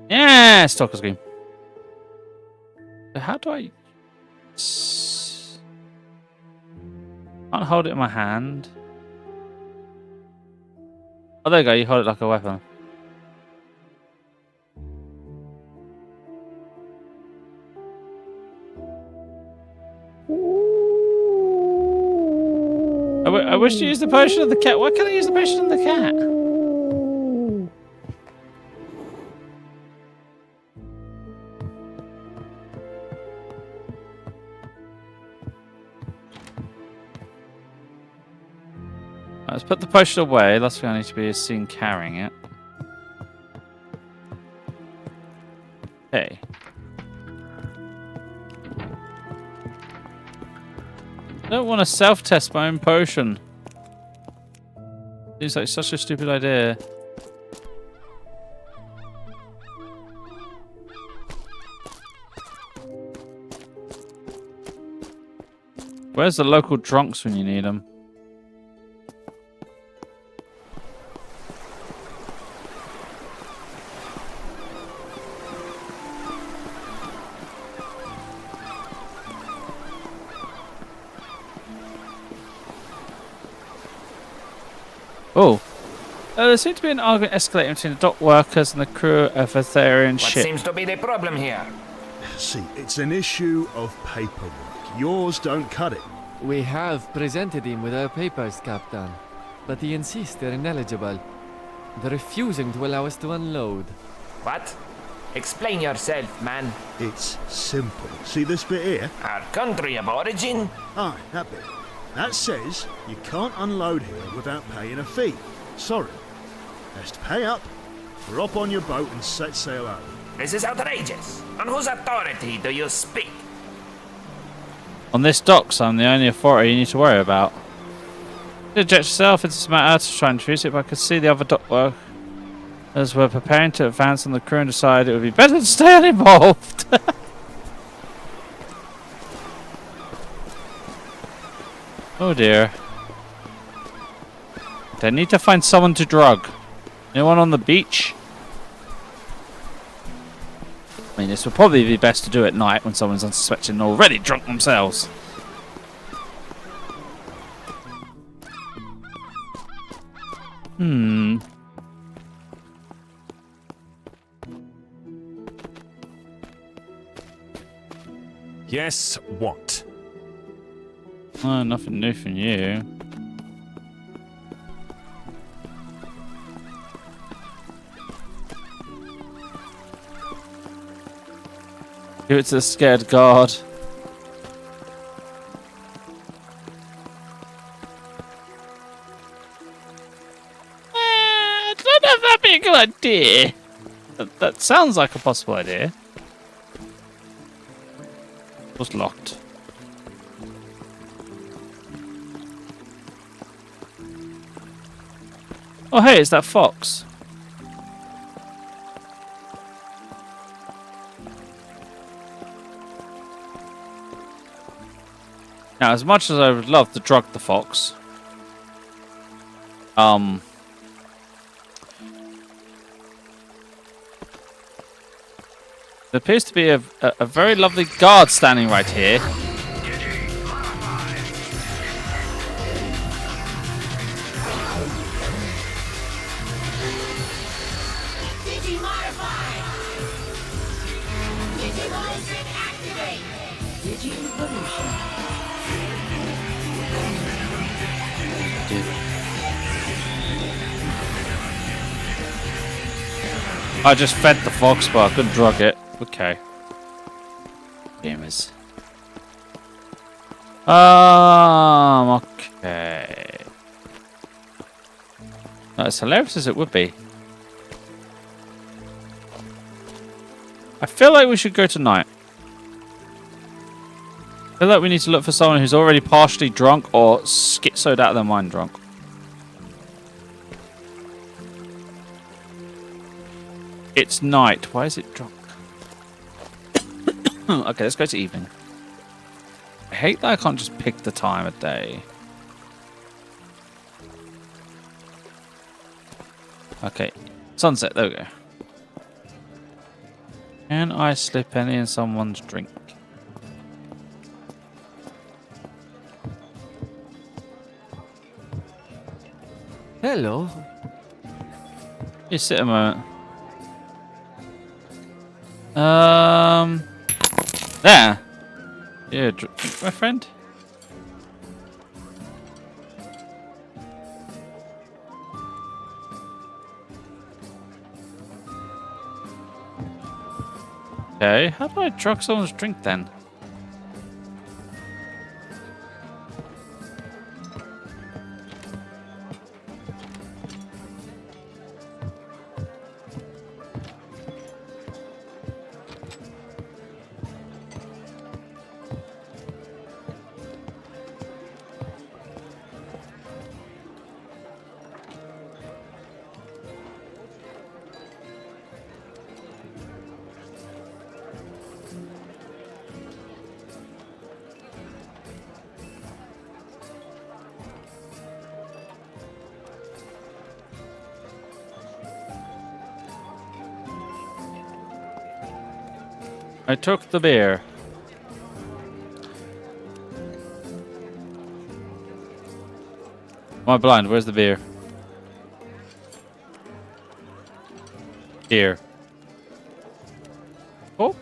Speaker 1: Yeah, stalker scream. How do I... Can't hold it in my hand. Oh, there you go. You hold it like a weapon. I wish to use the potion of the cat. Why can't I use the potion of the cat? Let's put the potion away. Last thing I need to be is seen carrying it. Okay. I don't want to self-test my own potion. Seems like such a stupid idea. Where's the local drunks when you need them? Oh. There seems to be an argument escalating between the dock workers and the crew of a Therian ship.
Speaker 9: What seems to be the problem here?
Speaker 10: See, it's an issue of paperwork. Yours don't cut it.
Speaker 11: We have presented him with our papers, Captain, but he insists they're ineligible. They're refusing to allow us to unload.
Speaker 9: What? Explain yourself, man.
Speaker 10: It's simple. See this bit here?
Speaker 9: Our country of origin?
Speaker 10: Aye, that bit. That says you can't unload here without paying a fee. Sorry. Best pay up, drop on your boat and set sail out.
Speaker 9: This is outrageous. On whose authority do you speak?
Speaker 1: On this docks, I'm the only authority you need to worry about. You inject yourself into this matter to try and introduce it, but I could see the other dock workers were preparing to advance on the crew and decided it would be better to stay uninvolved. Oh dear. I need to find someone to drug. Anyone on the beach? I mean, this would probably be best to do at night when someone's unsuspecting and already drunk themselves.
Speaker 12: Yes, what?
Speaker 1: Oh, nothing new from you. Give it to the scared guard. I don't know if that'd be a good idea. That sounds like a possible idea. It was locked. Oh hey, it's that fox. Now, as much as I would love to drug the fox, there appears to be a very lovely guard standing right here. I just fed the fox, but I couldn't drug it. Okay. Gamers. Okay. Not as hilarious as it would be. I feel like we should go tonight. I feel like we need to look for someone who's already partially drunk or schizoed out of their mind drunk. It's night. Why is it drunk? Okay, let's go to evening. I hate that I can't just pick the time of day. Okay, sunset. There we go. Can I slip any in someone's drink?
Speaker 11: Hello.
Speaker 1: You sit a moment. There. Yeah, drink, my friend. Okay, how do I drug someone's drink then? I took the beer. Am I blind? Where's the beer? Here. Oh.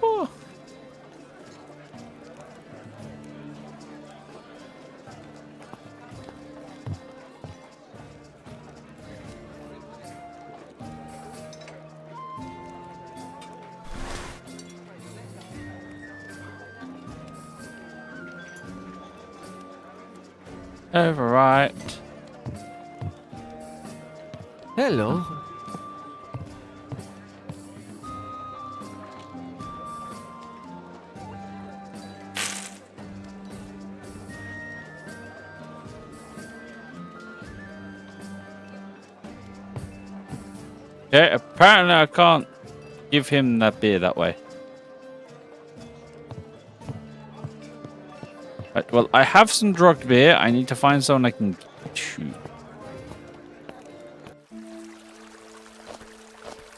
Speaker 1: Overright.
Speaker 11: Hello.
Speaker 1: Okay, apparently I can't give him that beer that way. Right, well, I have some drugged beer. I need to find someone I can shoot.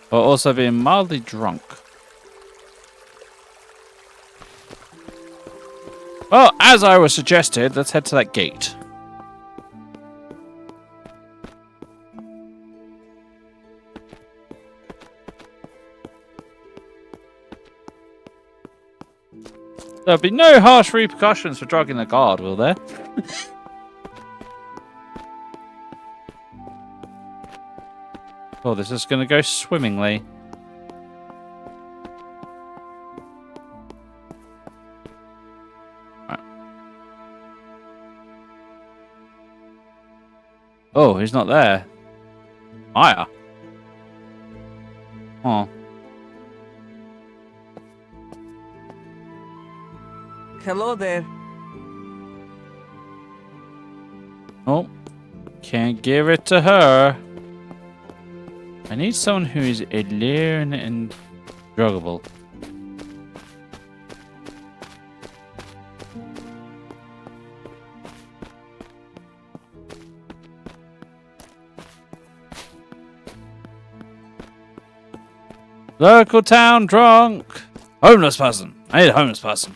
Speaker 1: While also being mildly drunk. Well, as I was suggested, let's head to that gate. There'll be no harsh repercussions for drugging the guard, will there? Oh, this is going to go swimmingly. Right. Oh, he's not there. Maya. Oh.
Speaker 5: Hello there.
Speaker 1: Oh. Can't give it to her. I need someone who is alone and druggable. Local town drunk. Homeless person. I need a homeless person.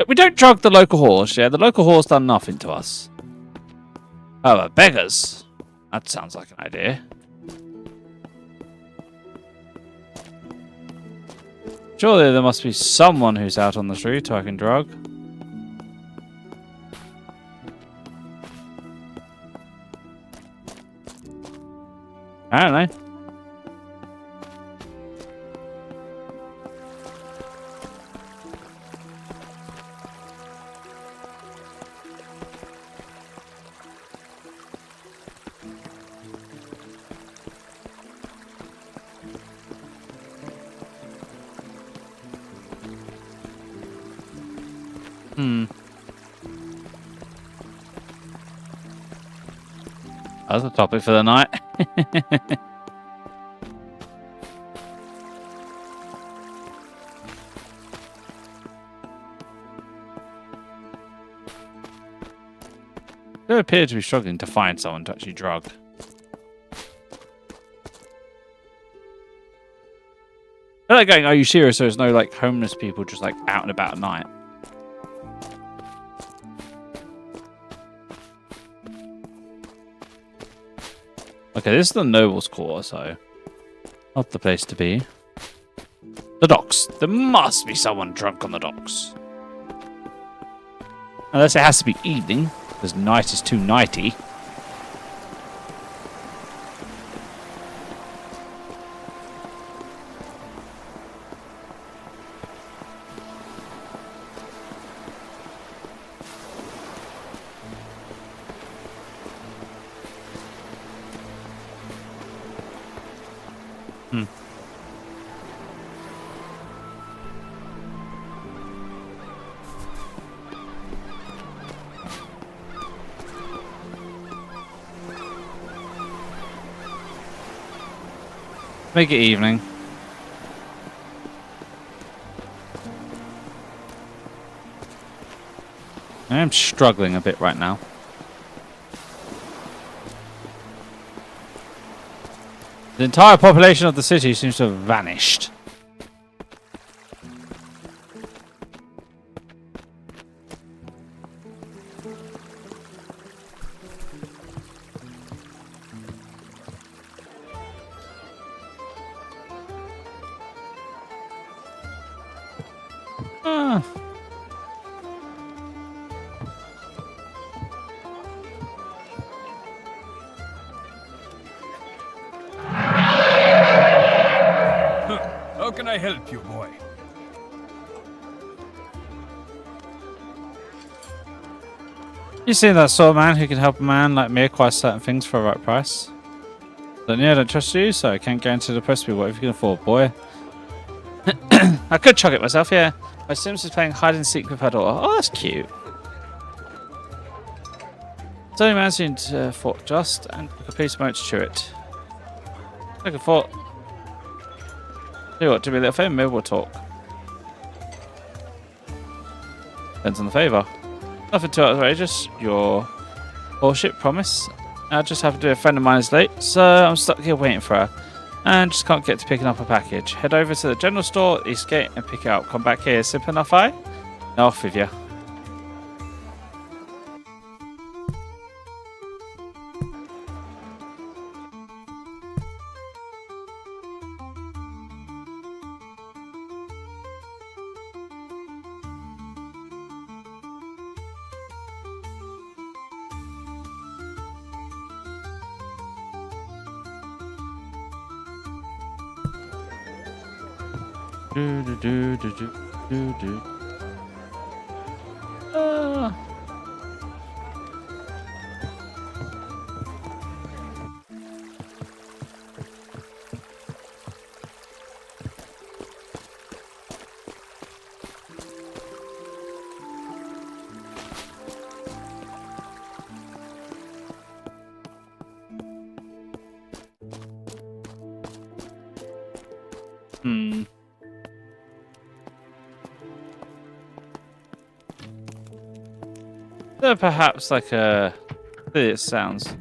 Speaker 1: We don't drug the local horse, yeah? The local horse done nothing to us. Oh, but beggars. That sounds like an idea. Surely there must be someone who's out on the street talking drug. Apparently. That's the topic for the night. They appear to be struggling to find someone to actually drug. They're like going, are you serious? There's no like homeless people just like out and about at night. Okay, this is the Noble's Quarter, so not the place to be. The docks. There must be someone drunk on the docks. Unless it has to be evening, because night is too nighty. Make it evening. I am struggling a bit right now. The entire population of the city seems to have vanished.
Speaker 12: How can I help you, boy?
Speaker 1: You seen that sort of man who can help a man like me acquire certain things for the right price? Don't you? I don't trust you, so I can't guarantee the price will be whatever you can afford, boy. I could chuck it myself, yeah. My Sims is playing hide and seek with her daughter. Oh, that's cute. So man seemed fought just and took a piece moment to chew it. Like a thought. Tell you what, do me a little favour, maybe we'll talk. Depends on the favour. Nothing too outrageous. Your bullshit promise. I just have to do a friend of mine is late, so I'm stuck here waiting for her. And just can't get to picking up a package. Head over to the general store, East Gate, and pick it up. Come back here. Simple enough, Now off with you. Do do do do do do do. Perhaps like a... It sounds.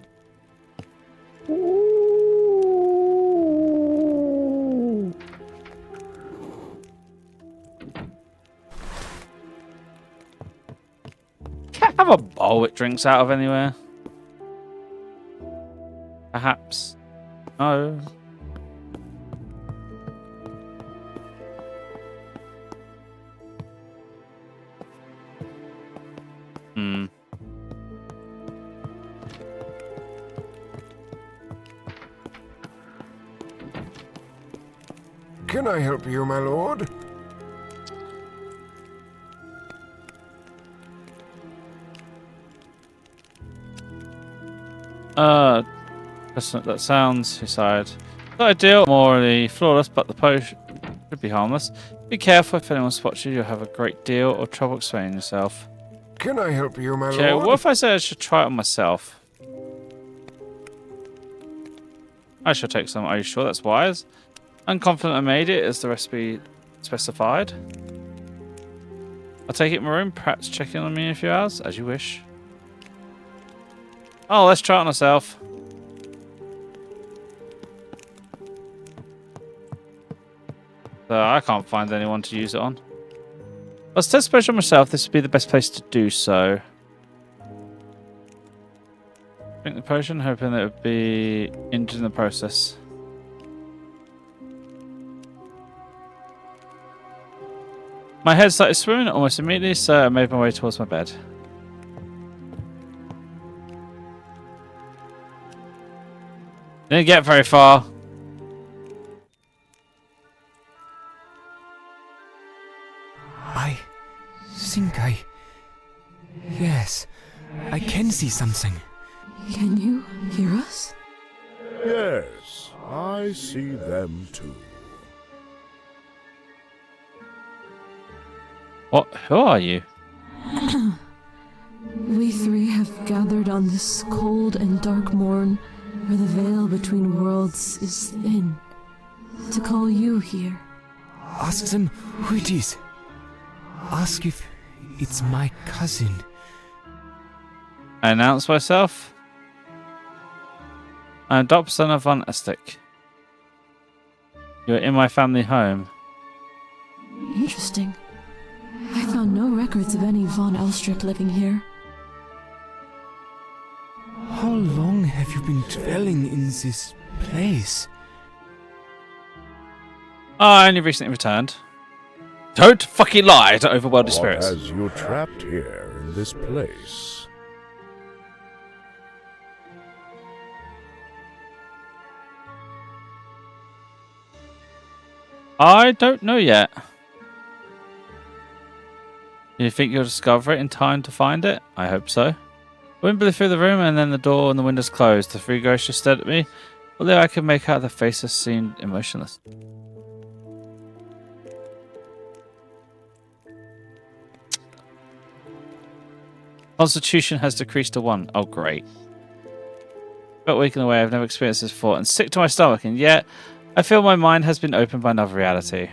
Speaker 1: Can't have a bowl it drinks out of anywhere. Perhaps. No. Hmm.
Speaker 4: Can I help you, my lord?
Speaker 1: That sounds, he sighed. Not ideal, morally flawless, but the potion should be harmless. Be careful if anyone spots you, you'll have a great deal of trouble explaining yourself.
Speaker 4: Can I help you, my
Speaker 1: Okay,
Speaker 4: lord?
Speaker 1: what if I say I should try it on myself? I shall take some. Are you sure that's wise? I'm confident I made it as the recipe specified. I'll take it in my room, perhaps check in on me in a few hours, as you wish. Oh, let's try it on ourselves. So I can't find anyone to use it on. Let's test the on myself. This would be the best place to do so. Drink the potion, hoping that it would be injured in the process. My head started swimming almost immediately, so I made my way towards my bed. Didn't get very far.
Speaker 12: I think Yes, I can see something.
Speaker 3: Can you hear us?
Speaker 10: Yes, I see them too.
Speaker 1: What? Who are you?
Speaker 3: We three have gathered on this cold and dark morn, where the veil between worlds is thin, to call you here.
Speaker 12: Ask them who it is. Ask if it's my cousin.
Speaker 1: I announce myself. I'm Dr. Son of Von Estek. You're in my family home.
Speaker 3: Interesting. I found no records of any Von Elstrip living here.
Speaker 12: How long have you been dwelling in this place?
Speaker 1: I only recently returned. Don't fucking lie to overworldly
Speaker 10: What
Speaker 1: spirits.
Speaker 10: has you trapped here in this place?
Speaker 1: I don't know yet. Do you think you'll discover it in time to find it? I hope so. Wind blew through the room and then the door and the windows closed. The three ghosts just stared at me, although I could make out their faces seemed emotionless. Constitution has decreased to 1. Oh, great. But weak in a way I've never experienced this before, and sick to my stomach, and yet I feel my mind has been opened by another reality.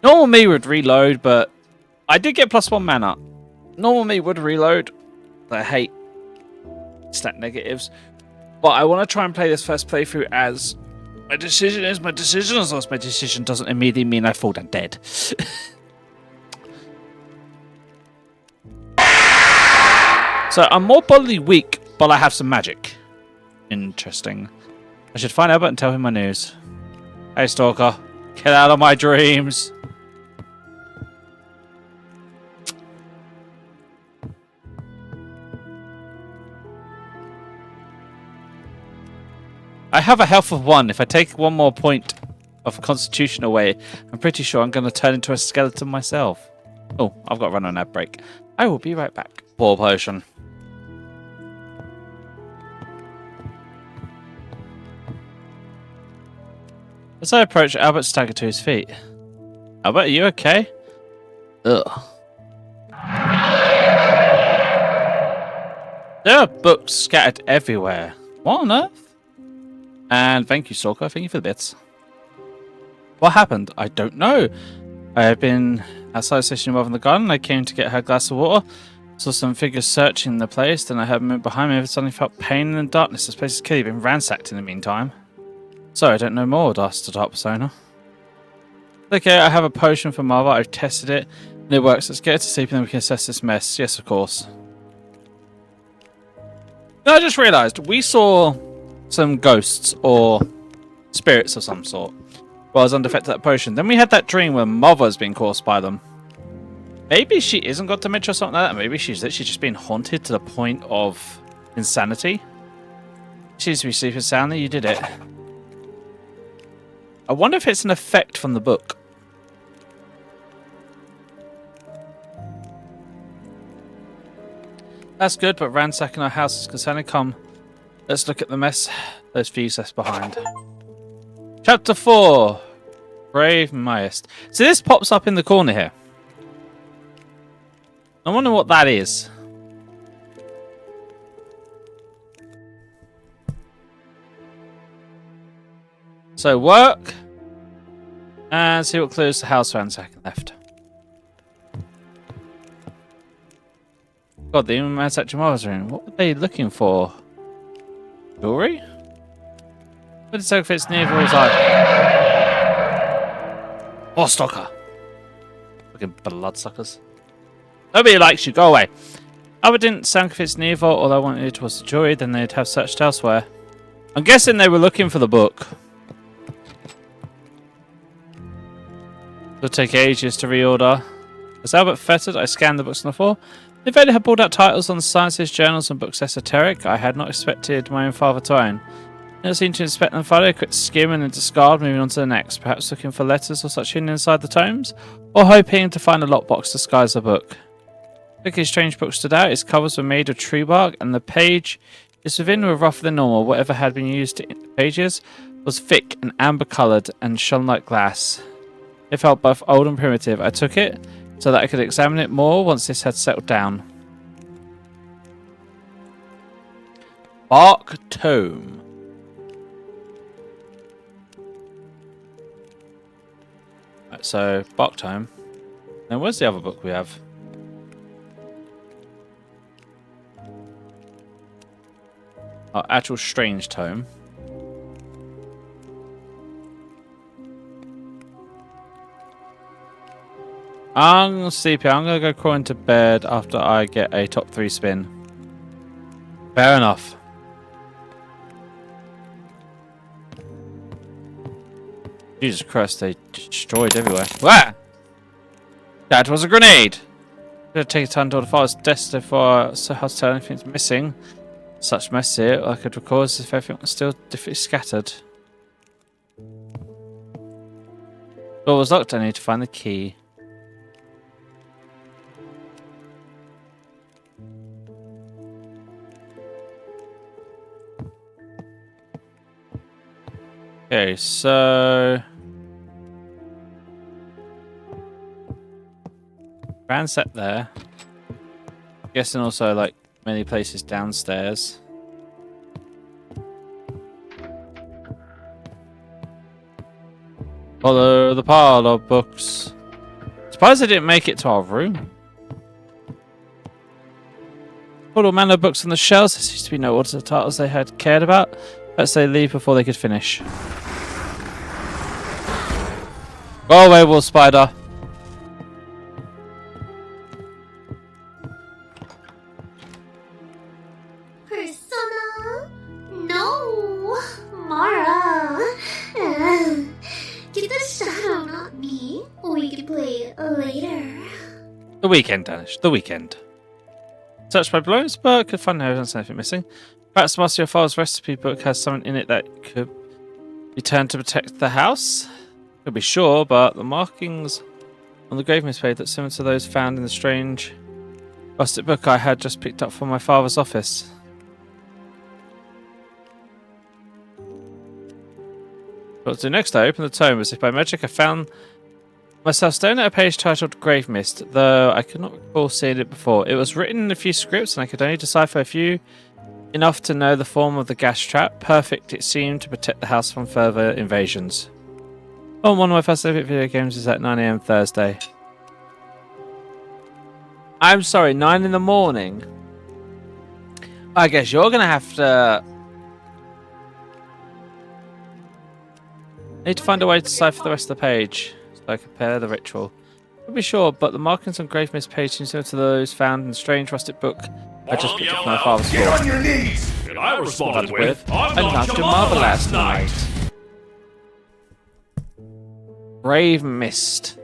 Speaker 1: Normal me would reload, but I did get +1 mana. Normal me would reload. I hate stat negatives. But I want to try and play this first playthrough as my decision is my decision, as long as my decision doesn't immediately mean I fall down dead. So I'm more bodily weak, but I have some magic. Interesting. I should find Albert and tell him my news. Hey, Stalker. Get out of my dreams. I have a health of 1. If I take 1 more point of constitution away, I'm pretty sure I'm going to turn into a skeleton myself. Oh, I've got to run on ad break. I will be right back. Ball potion. As I approach, Albert staggered to his feet. Albert, are you okay? Ugh. There are books scattered everywhere. What on earth? And thank you, Stalker. Thank you for the bits. What happened? I don't know. I have been outside assisting your mother in the garden. I came to get her a glass of water. Saw some figures searching the place. Then I heard a movement behind me. I suddenly felt pain and darkness. This place has clearly been ransacked in the meantime. Sorry, I don't know more, asked the Dark Persona. Okay, I have a potion for Mother. I've tested it, and it works. Let's get her to sleep, and then we can assess this mess. Yes, of course. No, I just realised we saw some ghosts or spirits of some sort while I was undefected that potion. Then we had that dream where Mother's being caused by them. Maybe she isn't got dementia or something like that. Maybe she's literally just been haunted to the point of insanity. She needs to be sleeping soundly. You did it. I wonder if it's an effect from the book. That's good, but ransacking our house is concerning. Come, let's look at the mess those thieves left behind. Chapter 4. Brave Mayest. So this pops up in the corner here. I wonder what that is. So work. And see what clues the house ransacking left. God, the manufacturing Mother's room. What were they looking for? Jewelry? What did so fits near Roy's eye? More stalker. Fucking bloodsuckers. Nobody likes you. Go away. Albert didn't sound convinced neither, although I wanted it was the jewelry, then they'd have searched elsewhere. I'm guessing they were looking for the book. It'll take ages to reorder. As Albert fettered, I scanned the books on the floor. The invader had pulled out titles on sciences, journals, and books esoteric. I had not expected my own father to own. I never seemed to inspect them thoroughly. A quick skim and then discard, moving on to the next. Perhaps looking for letters or such hidden inside the tomes, or hoping to find a lockbox disguise the book. Looking strange book stood out. Its covers were made of tree bark, and the page its within were rougher than normal. Whatever had been used in the pages was thick and amber-coloured and shone like glass. It felt both old and primitive. I took it so that I could examine it more once this had settled down. Bark Tome. Right, so, Bark Tome. Now, where's the other book we have? Our actual Strange Tome. I'm sleepy. I'm going to go crawl into bed after I get a top 3 spin. Fair enough. Jesus Christ, they destroyed everywhere. Wah! That was a grenade! I'm going to take time to the files destined for so hard to tell anything's missing. Such mess here, I could record as if everything was still differently scattered. Door was locked. I need to find the key. Okay, so ransack there. Guessing also like many places downstairs. Follow the pile of books. Surprised I didn't make it to our room. Put all manner of books on the shelves. There seems to be no order of titles they had cared about. Let's say leave before they could finish. Go away, Wolf Spider.
Speaker 7: Persona? No, Mara. Get the shadow, not me. We can play later.
Speaker 1: The weekend, Danish. The weekend. Search by belongings book. Could find no evidence of anything missing. Perhaps the Master of Files recipe book has something in it that could be turned to protect the house. Could be sure, but the markings on the grave page look similar to those found in the strange rustic book I had just picked up from my father's office. What to do next? I opened the tome as if by magic I found myself staring at a page titled Grave Mist, though I could not recall seeing it before. It was written in a few scripts and I could only decipher a few enough to know the form of the gas trap. Perfect, it seemed, to protect the house from further invasions. Oh, one of my first favorite video games is at 9 AM Thursday. I'm sorry, 9 in the morning? I guess you're going to have to... need to find a way to decipher the rest of the page, so I compare the ritual. I'll be sure, but the markings on Grave Mist page seem similar to those found in the strange rustic book I just picked up from my father's floor.
Speaker 9: Get on your knees! I responded with,
Speaker 1: I knocked your mother last night. Brave Mist.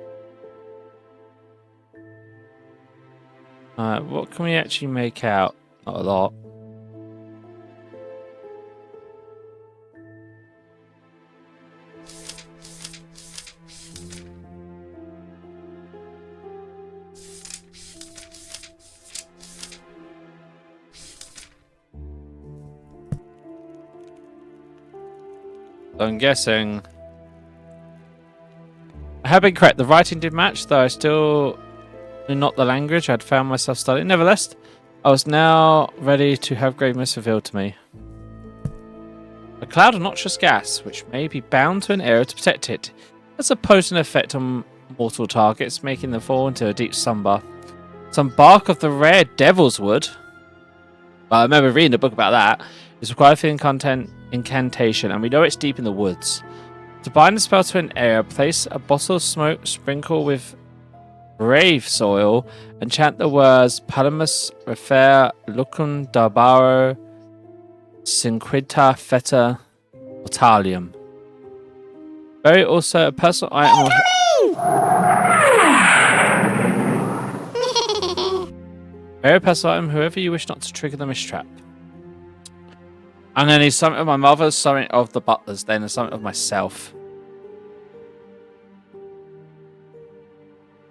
Speaker 1: What can we actually make out? Not a lot. So I'm guessing I have been correct. The writing did match, though I still knew not the language I'd found myself studying. Nevertheless, I was now ready to have Grave Mist revealed to me. A cloud of noxious gas, which may be bound to an area to protect it, has a potent effect on mortal targets, making them fall into a deep slumber. Some bark of the rare devil's wood, well, I remember reading a book about that, is required for incantation, and we know it's deep in the woods. To bind the spell to an area, place a bottle of smoke, sprinkle with grave soil, and chant the words Palamus Refer Lucum Darbaro Cinquita Feta Mortalium. Bury also a personal item. Bury a personal item, whoever you wish not to trigger the mistrap. I'm going to need something of my mother, something of the butlers, then, and something of myself.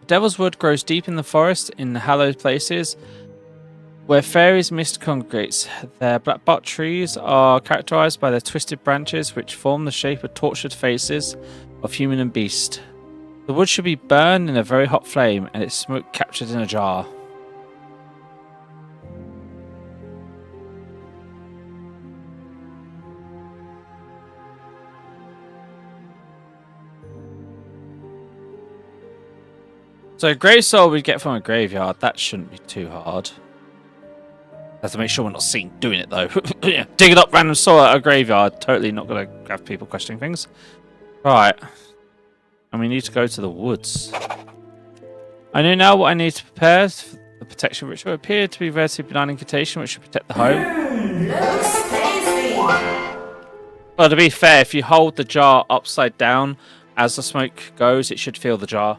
Speaker 1: Devil's Wood grows deep in the forest, in the hallowed places, where fairies' mist congregates. Their blackbark trees are characterized by their twisted branches, which form the shape of tortured faces of human and beast. The wood should be burned in a very hot flame, and its smoke captured in a jar. So grave soul we get from a graveyard. That shouldn't be too hard. Have to make sure we're not seen doing it though. Yeah, digging up random soil at a graveyard. Totally not going to have people questioning things. Right. And we need to go to the woods. I know now what I need to prepare for the protection ritual. It appeared to be a relatively benign incantation which should protect the home. Well, to be fair, if you hold the jar upside down as the smoke goes, it should fill the jar.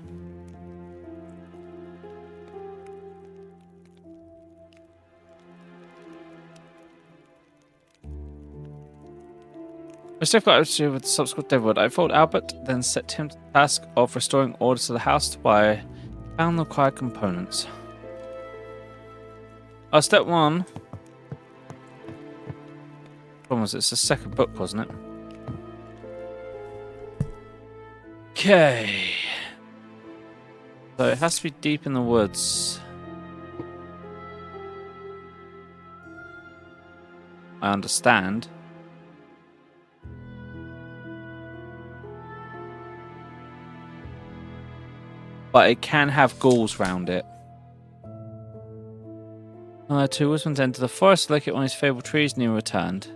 Speaker 1: It's difficult to do with the subsequent Devilwood. I thought Albert then set him to the task of restoring order to the house while I found the required components. Step one. What was it? It's the second book, wasn't it? Okay. So it has to be deep in the woods. I understand. But it can have ghouls round it. Two woodsmen entered the forest to locate one of his fabled trees and he returned.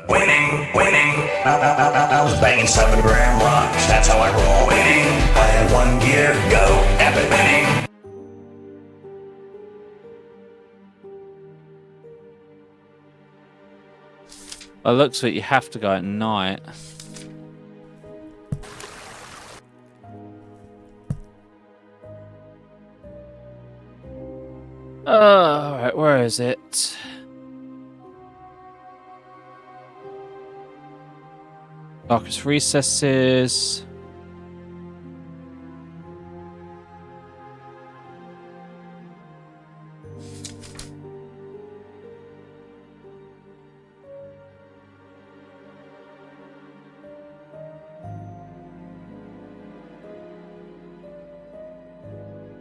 Speaker 9: Winning. I was banging 7-gram rocks, that's how I roll. Winning, I had 1 gear to go, epic winning.
Speaker 1: By the looks of it, you have to go at night. Alright, where is it? Darkest recesses.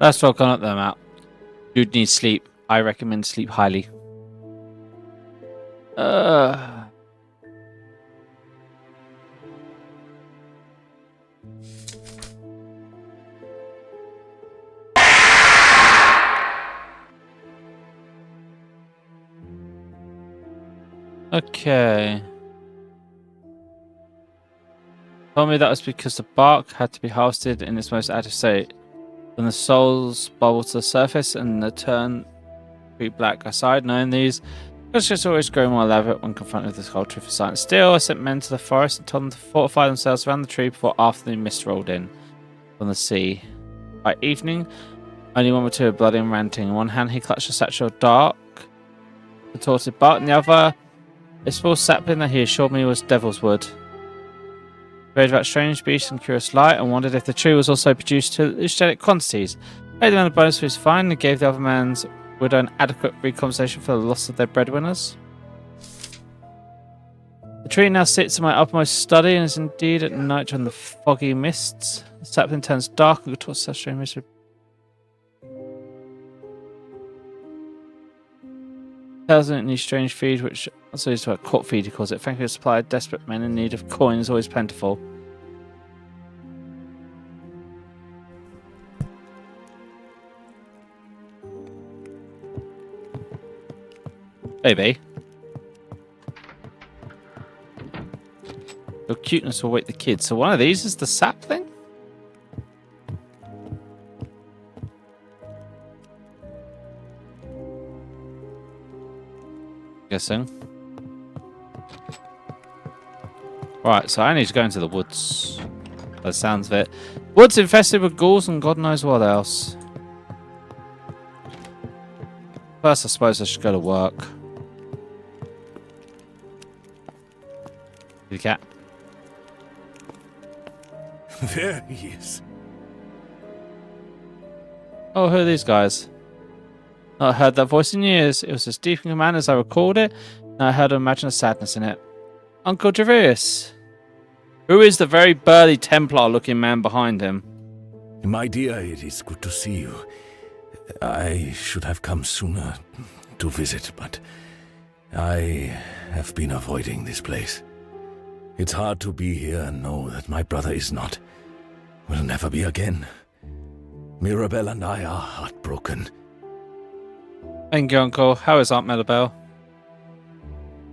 Speaker 1: That's what I'll them out. Dude needs sleep. I recommend sleep highly. Okay. Told me that was because the bark had to be harvested in its most active state. When the souls bubble to the surface and the turn be black. Aside knowing these, just always grow more elaborate when confronted with this cold truth of science. Still, I sent men to the forest and told them to fortify themselves around the tree before after the mist rolled in from the sea. By evening, only one or two were bloody and ranting. In one hand, he clutched a satchel of dark, contorted bark, in the other, a small sapling that he assured me was devil's wood. I read about strange beasts and curious light and wondered if the tree was also produced to hallucinogenic quantities. Paid the man a bonus for his fine and gave the other man's widow an adequate recompensation for the loss of their breadwinners. The tree now sits in my uppermost study and is indeed at night on the foggy mists. The sapling turns dark and contorts such strange misery. Thousand new strange feed, which also is what court feed he calls it. Thankfully, the supply of desperate men in need of coin is always plentiful. Baby. Your cuteness will wake the kids. So one of these is the sapling? Guessing. Right, so I need to go into the woods. By the sounds of it. Woods infested with ghouls and God knows what else. First, I suppose I should go to work. The cat.
Speaker 10: There he is.
Speaker 1: Oh, who are these guys? Not heard that voice in years. It was as deep in command as I recalled it, and I heard imagine a sadness in it. Uncle Gervais. Who is the very burly Templar-looking man behind him?
Speaker 13: My dear, it is good to see you. I should have come sooner to visit, but I have been avoiding this place. It's hard to be here and know that my brother is not. Will never be again. Mirabelle and I are heartbroken.
Speaker 1: Thank you, Uncle. How is Aunt Mirabelle?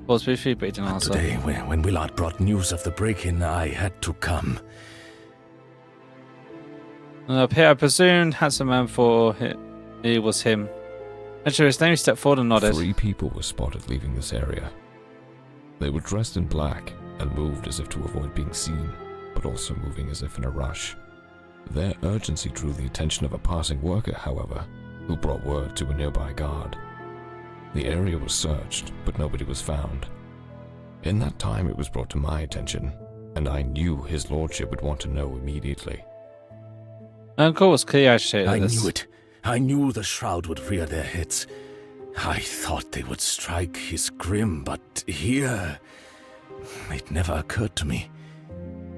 Speaker 1: Was briefly, but he didn't answer.
Speaker 13: Today, when Willard brought news of the break-in, I had to come.
Speaker 1: And up here, I presumed handsome man for it was him. Mentioned his name, he stepped forward and nodded.
Speaker 14: 3 people were spotted leaving this area. They were dressed in black and moved as if to avoid being seen, but also moving as if in a rush. Their urgency drew the attention of a passing worker, however, who brought word to a nearby guard. The area was searched, but nobody was found. In that time, it was brought to my attention, and I knew his lordship would want to know immediately.
Speaker 1: Uncle was clearly agitated.
Speaker 13: I knew it. I knew the Shroud would rear their heads. I thought they would strike his grim, but here... It never occurred to me.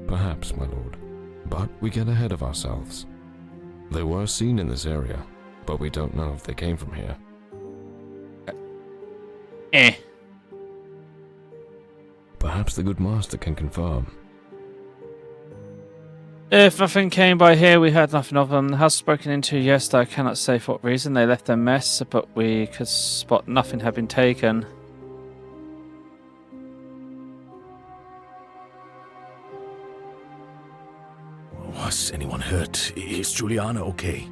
Speaker 14: Perhaps, my lord. But we get ahead of ourselves. They were seen in this area, but we don't know if they came from here. Perhaps the good master can confirm.
Speaker 1: If nothing came by here, we heard nothing of them. The house was broken into, yes, though I cannot say for what reason. They left their mess, but we could spot nothing had been taken.
Speaker 13: Was anyone hurt? Is Juliana okay?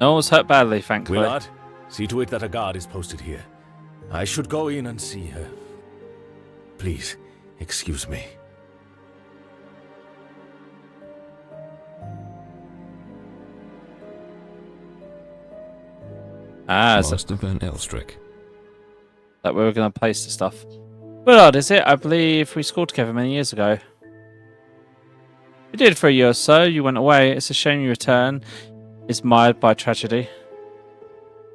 Speaker 1: No one was hurt badly, thankfully.
Speaker 13: Willard, see to it that a guard is posted here. I should go in and see her. Please, excuse me.
Speaker 14: Master Van Elstrick.
Speaker 1: That we were going to place the stuff. Willard, is it? I believe we schooled together many years ago. We did for a year or so. You went away. It's a shame you return is mired by tragedy.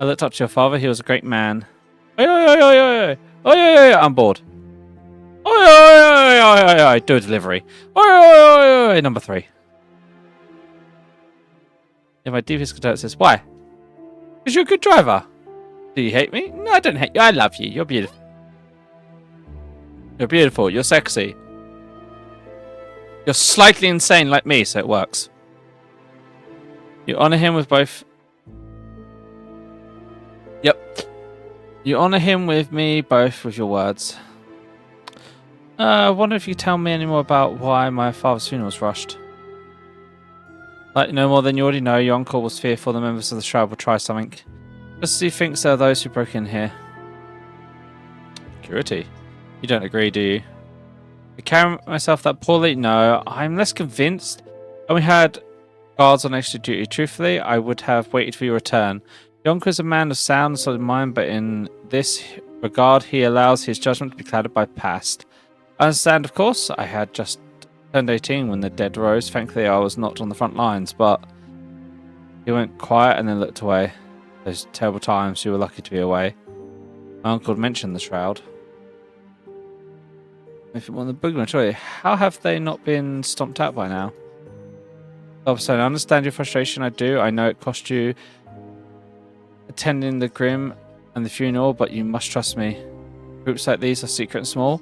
Speaker 1: I looked up to your father. He was a great man. Oi, oi, oi, oi, oi. Oi, oi, oi, I'm bored. Oi, oi, oi, oi, oi, oi. Do a delivery. Oi, oi, oi, oi, number 3. In my deepest condolences. Why? Because you're a good driver. Do you hate me? No, I don't hate you. I love you. You're beautiful. You're beautiful. You're sexy. You're slightly insane like me, so it works. You honor him with both... Yep. You honor him with me both with your words. I wonder if you could tell me any more about why my father's funeral was rushed. Like, no more than you already know, your uncle was fearful the members of the Shroud would try something. Just as he thinks there are those who broke in here. Security. You don't agree, do you? I carry myself that poorly? No, I'm less convinced. And we had guards on extra duty. Truthfully, I would have waited for your return. Your uncle is a man of sound and solid mind, but in this regard, he allows his judgment to be clouded by past. I understand, of course. I had just turned 18 when the dead rose. Thankfully, I was not on the front lines, but he went quiet and then looked away. Those terrible times, you were lucky to be away. My uncle mentioned the Shroud. If it wasn't the boogeyman, surely. How have they not been stomped out by now? So I understand your frustration, I do. I know it cost you attending the Grim and the funeral, but you must trust me. Groups like these are secret and small.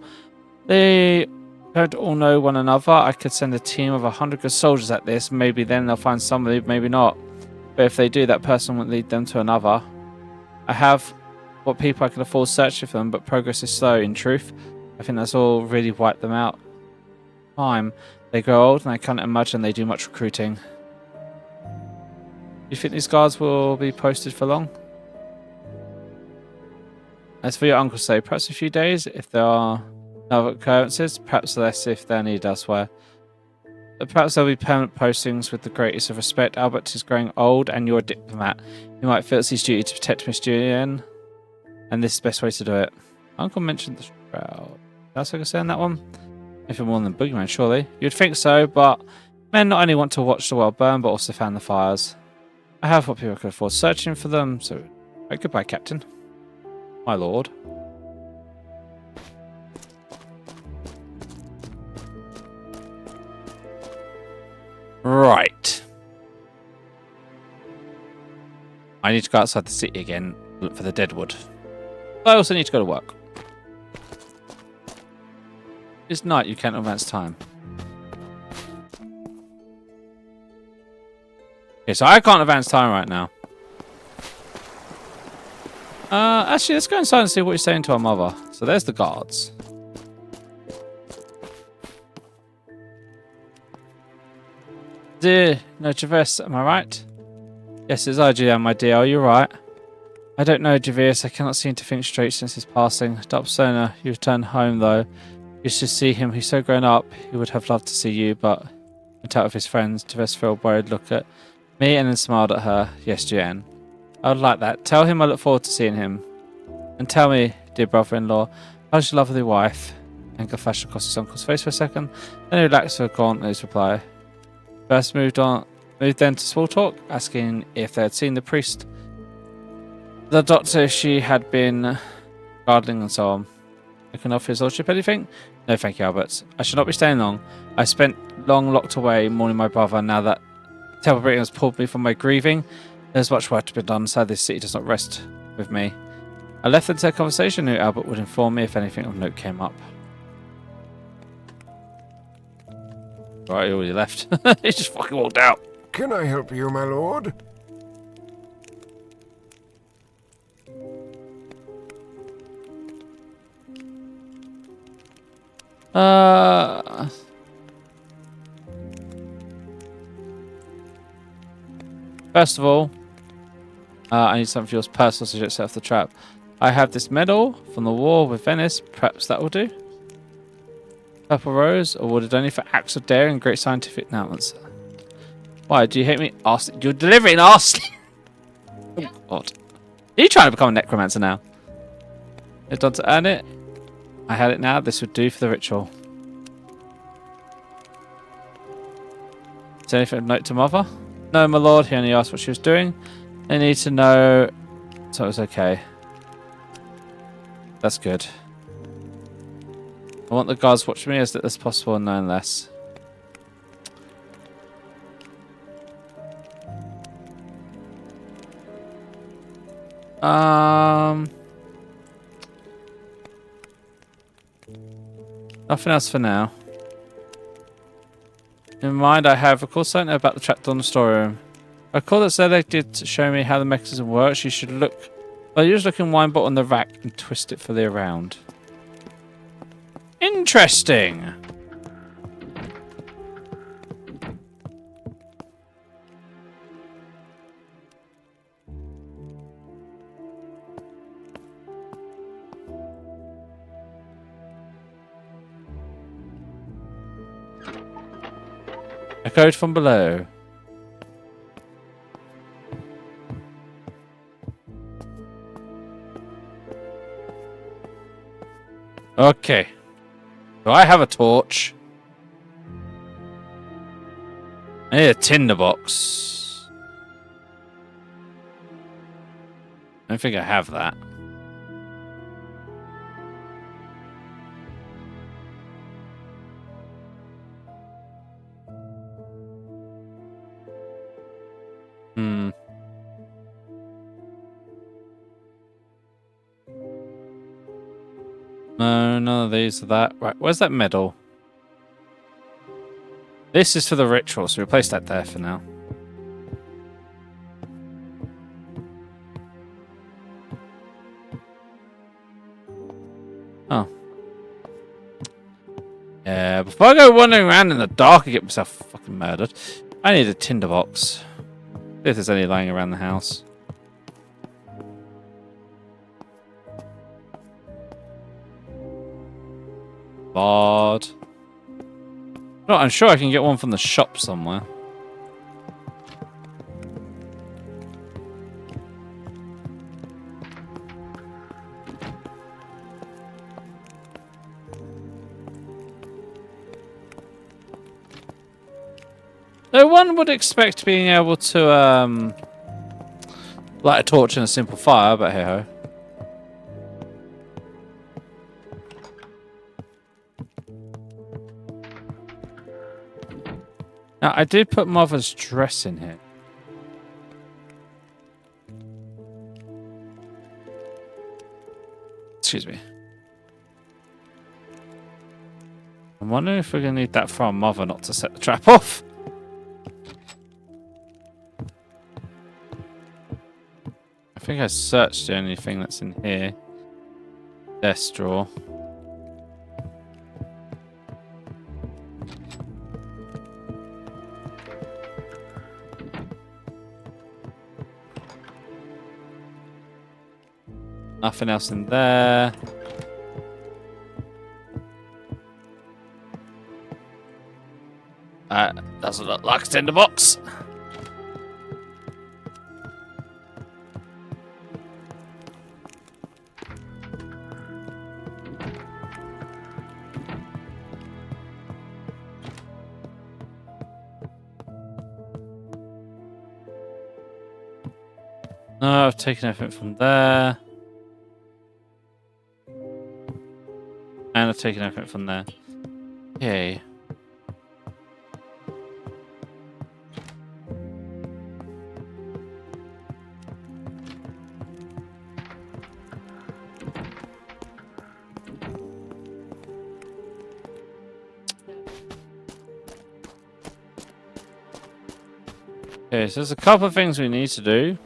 Speaker 1: They don't all know one another. I could send a team of 100 good soldiers at this. Maybe then they'll find somebody, maybe not. But if they do, that person will lead them to another. I have what people I can afford searching for them, but progress is slow, in truth. I think that's all really wiped them out. Time. They grow old and I can't imagine they do much recruiting. Do you think these guards will be posted for long? As for your uncle's sake, perhaps a few days if there are no occurrences, perhaps less if they're needed elsewhere. But perhaps there'll be permanent postings with the greatest of respect. Albert is growing old and you're a diplomat. He might feel it's his duty to protect Miss Julian, and this is the best way to do it. Uncle mentioned the Shroud. That's what I say on that one? If you're more than boogeyman, surely. You'd think so, but men not only want to watch the world burn, but also fan the fires. I have what people can afford searching for them, so goodbye, Captain. My lord. Right. I need to go outside the city again, look for the deadwood. I also need to go to work. It's night, you can't advance time. Okay, so I can't advance time right now. Actually, let's go inside and see what he's saying to our mother. So there's the guards. Dear, no, Traverse, am I right? Yes, it's I, Julian, my dear. Are you right? I don't know, Javius. I cannot seem to think straight since his passing. Dopsona, you returned home, though. You should see him. He's so grown up. He would have loved to see you, but went out with his friends. Javius fell worried look at me and then smiled at her. Yes, Julian. I would like that. Tell him I look forward to seeing him. And tell me, dear brother-in-law, how's your lovely wife? Anger flashed across his uncle's face for a second, then he relaxed for a gaunt in his reply. First moved then to small talk, asking if they had seen the priest, the doctor, if she had been gardening and so on. I can offer his lordship anything? No, thank you, Albert. I shall not be staying long. I spent long locked away mourning my brother. Now that terrible Britain has pulled me from my grieving, there's much work to be done. Sadly, this city does not rest with me. I left them to a conversation. Knew Albert would inform me if anything of note came up. Right, he already left. He just fucking walked out.
Speaker 4: Can I help you, my lord?
Speaker 1: First of all, I need something for your personal to set off the trap. I have this medal from the war with Venice. Perhaps that will do. Purple Rose, awarded only for acts of daring and great scientific announcements. Why, do you hate me? You're delivering Arslan! Oh, God. Are you trying to become a necromancer now? It's done to earn it. I had it now. This would do for the ritual. Is there anything of note to Mother? No, my lord. He only asked what she was doing. They need to know. So it was okay. That's good. I want the guards watching me as little as possible and no less. Nothing else for now. In mind, I have, of course, I know about the trapdoor in the storeroom. I recall that Zedek did show me how the mechanism works. You should look. Well, you just look in wine bottle on the rack and twist it fully around. Interesting. Echoed from below. Okay. Do I have a torch? I need a tinderbox. I don't think I have that. Hmm. No, none of these are that. Right, where's that medal? This is for the ritual, so we place that there for now. Oh. Yeah, before I go wandering around in the dark and get myself fucking murdered, I need a tinderbox. See if there's any lying around the house. Bard. No, I'm sure I can get one from the shop somewhere. No one would expect being able to light a torch in a simple fire, but hey ho. Now, I did put Mother's dress in here. Excuse me. I'm wondering if we're going to need that from Mother not to set the trap off. I think I searched the only thing that's in here. Desk drawer. Nothing else in there. Doesn't look like a tinderbox. No, I've taken everything from there. And I've taken everything from there. Okay. Okay, so there's a couple of things we need to do.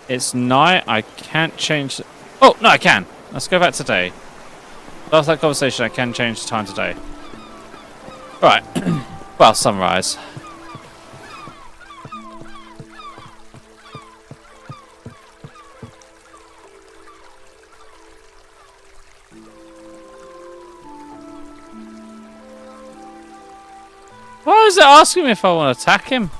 Speaker 1: It's night. I can't change... Oh, no, I can. Let's go back to day. After that conversation, I can change the time to day. Right. Well, sunrise. Why is it asking me if I want to attack him?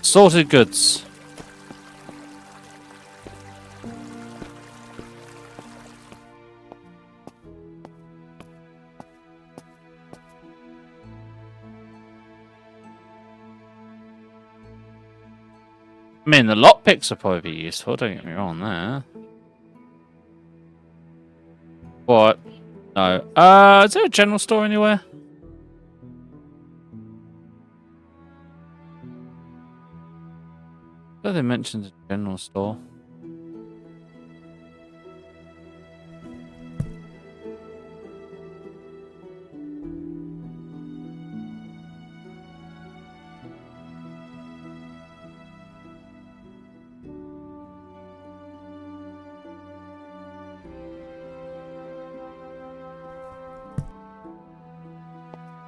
Speaker 1: Sorted goods. I mean, the lockpicks will probably be useful, don't get me wrong there. What? No. Is there a general store anywhere? I thought they mentioned a general store.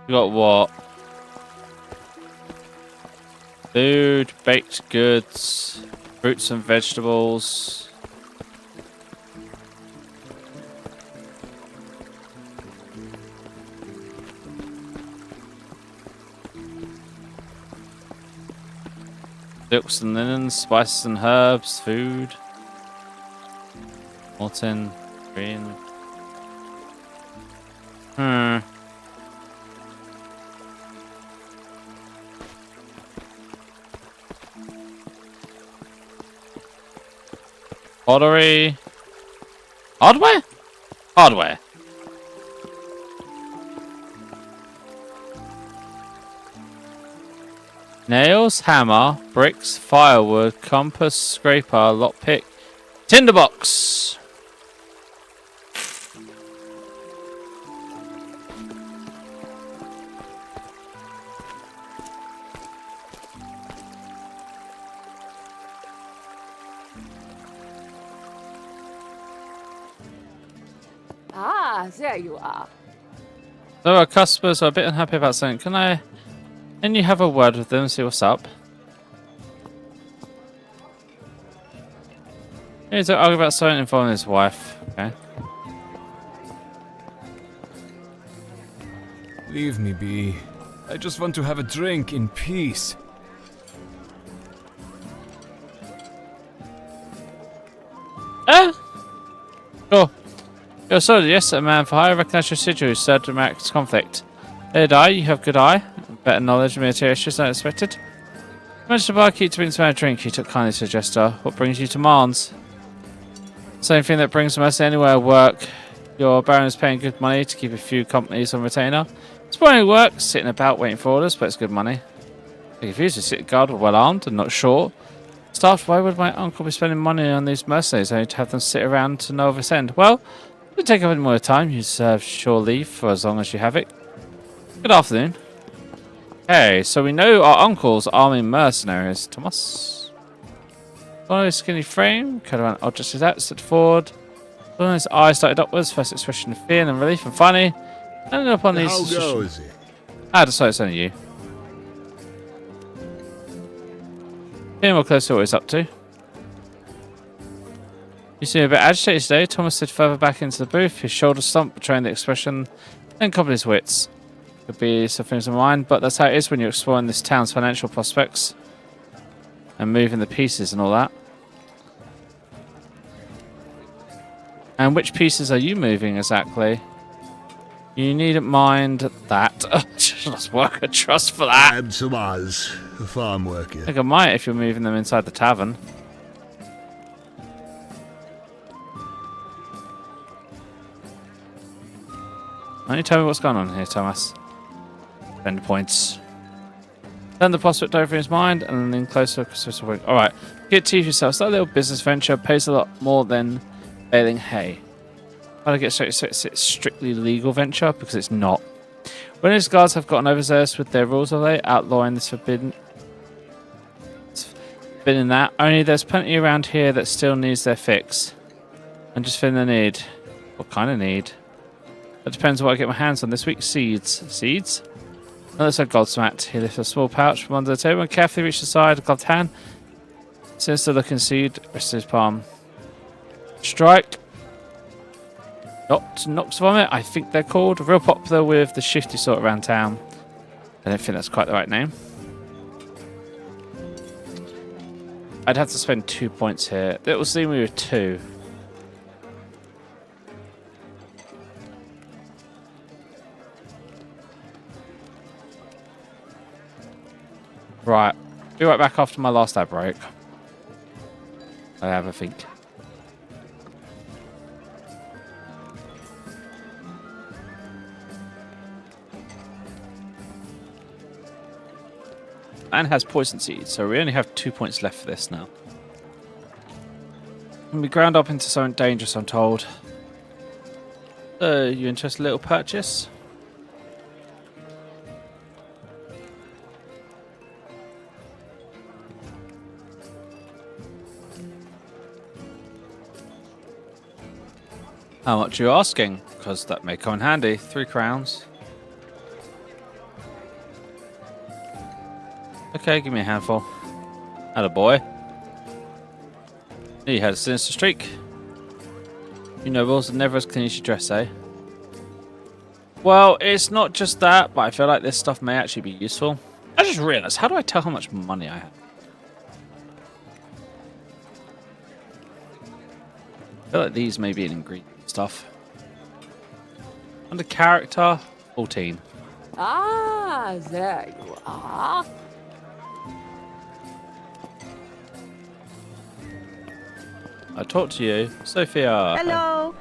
Speaker 1: You got what? Food, baked goods, fruits and vegetables. Silks and linens, spices and herbs, food. Molten, green. Pottery. Hardware? Hardware. Nails, hammer, bricks, firewood, compass, scraper, lockpick, tinderbox.
Speaker 2: Ah, there you are.
Speaker 1: So our customers are a bit unhappy about something. Can you have a word with them and see what's up? He's arguing about something involving his wife. Okay.
Speaker 12: Leave me be. I just want to have a drink in peace.
Speaker 1: Sure. You're sorry, yes, a man for hire. Recognize your sigil who served in Max conflict. There die, you have good eye. Better knowledge of military issues than expected. You managed the barkeep to bring some a drink. He took kindly to the gesture. What brings you to Mons? Same thing that brings mercy anywhere I work. Your baron is paying good money to keep a few companies on retainer. It's boring work, sitting about waiting for orders, but it's good money. If you to city guard were well armed and not short. Staffed, why would my uncle be spending money on these mercenaries only to have them sit around to no other end? Well, it would take up any more time. You serve shore leave for as long as you have it. Good afternoon. Hey, so we know our uncle's arming mercenaries. Thomas. One of his skinny frame, cut around objects as that, stood forward. One of his eyes started upwards, first expression of fear and relief, and finally, ended up on these.
Speaker 10: How goes it?
Speaker 1: I decided it's only you. Being more close to what he's up to. You seem a bit agitated today. Thomas slid further back into the booth, his shoulders slumped, betraying the expression and covered his wits. Could be some things in mind, but that's how it is when you're exploring this town's financial prospects and moving the pieces and all that. And which pieces are you moving exactly? You needn't mind that. Just work a trust for that.
Speaker 10: I'm Tomaz, a farm worker.
Speaker 1: I think I might if you're moving them inside the tavern. Why don't you tell me what's going on here, Thomas? Spend points. Turn the prospect over in his mind and then closer. Alright, get to yourself. That little business venture pays a lot more than baling hay. Why do I get straight so it's strictly legal venture? Because it's not. When his guards have gotten overzealous with their rules of late, outlawing this forbidden that, only there's plenty around here that still needs their fix. And just feeling the need. What kind of need? That depends on what I get my hands on this week. Seeds. Seeds? Another said Godsmacked. He lifts a small pouch from under the table and carefully reaches the side, a gloved hand. Sinister looking seed, rests his palm. Strike. Nox Vomit, I think they're called. Real popular with the shifty sort around town. I don't think that's quite the right name. I'd have to spend 2 points here. That will leave me with 2. Right. Be right back after my last ad break. I have a think. And has poison seeds, so we only have 2 points left for this now. And we ground up into something dangerous, I'm told. So, you interested in a little purchase? How much are you asking? Because that may come in handy. 3 crowns. Okay, give me a handful. Attaboy. You had a sinister streak. You nobles are never as clean as you dress, eh? Well, it's not just that, but I feel like this stuff may actually be useful. I just realised, how do I tell how much money I have? I feel like these may be an ingredient stuff. Under character, 14.
Speaker 15: Ah, there you are.
Speaker 1: I talked to you, Sophia.
Speaker 15: Hello.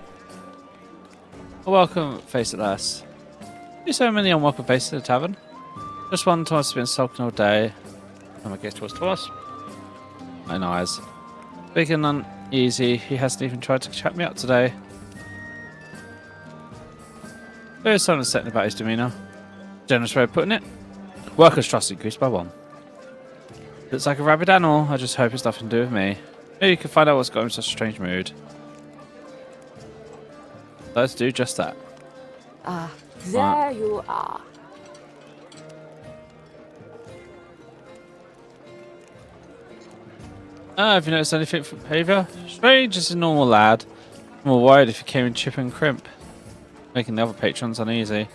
Speaker 1: Welcome, face at last. You so many unwelcome faces at the tavern. Just one Thomas has been sulking all day. And my guest was Thomas. My eyes. Big and uneasy, he hasn't even tried to chat me up today. There is something certain about his demeanour. Generous way of putting it. Workers' trust increased by 1. Looks like a rabid animal. I just hope it's nothing to do with me. Maybe you can find out what's got him in such a strange mood. Let's do just that.
Speaker 15: Ah, there you are.
Speaker 1: Have you noticed anything from behaviour? Strange as a normal lad. I'm more worried if he came in chip and crimp, making the other patrons uneasy.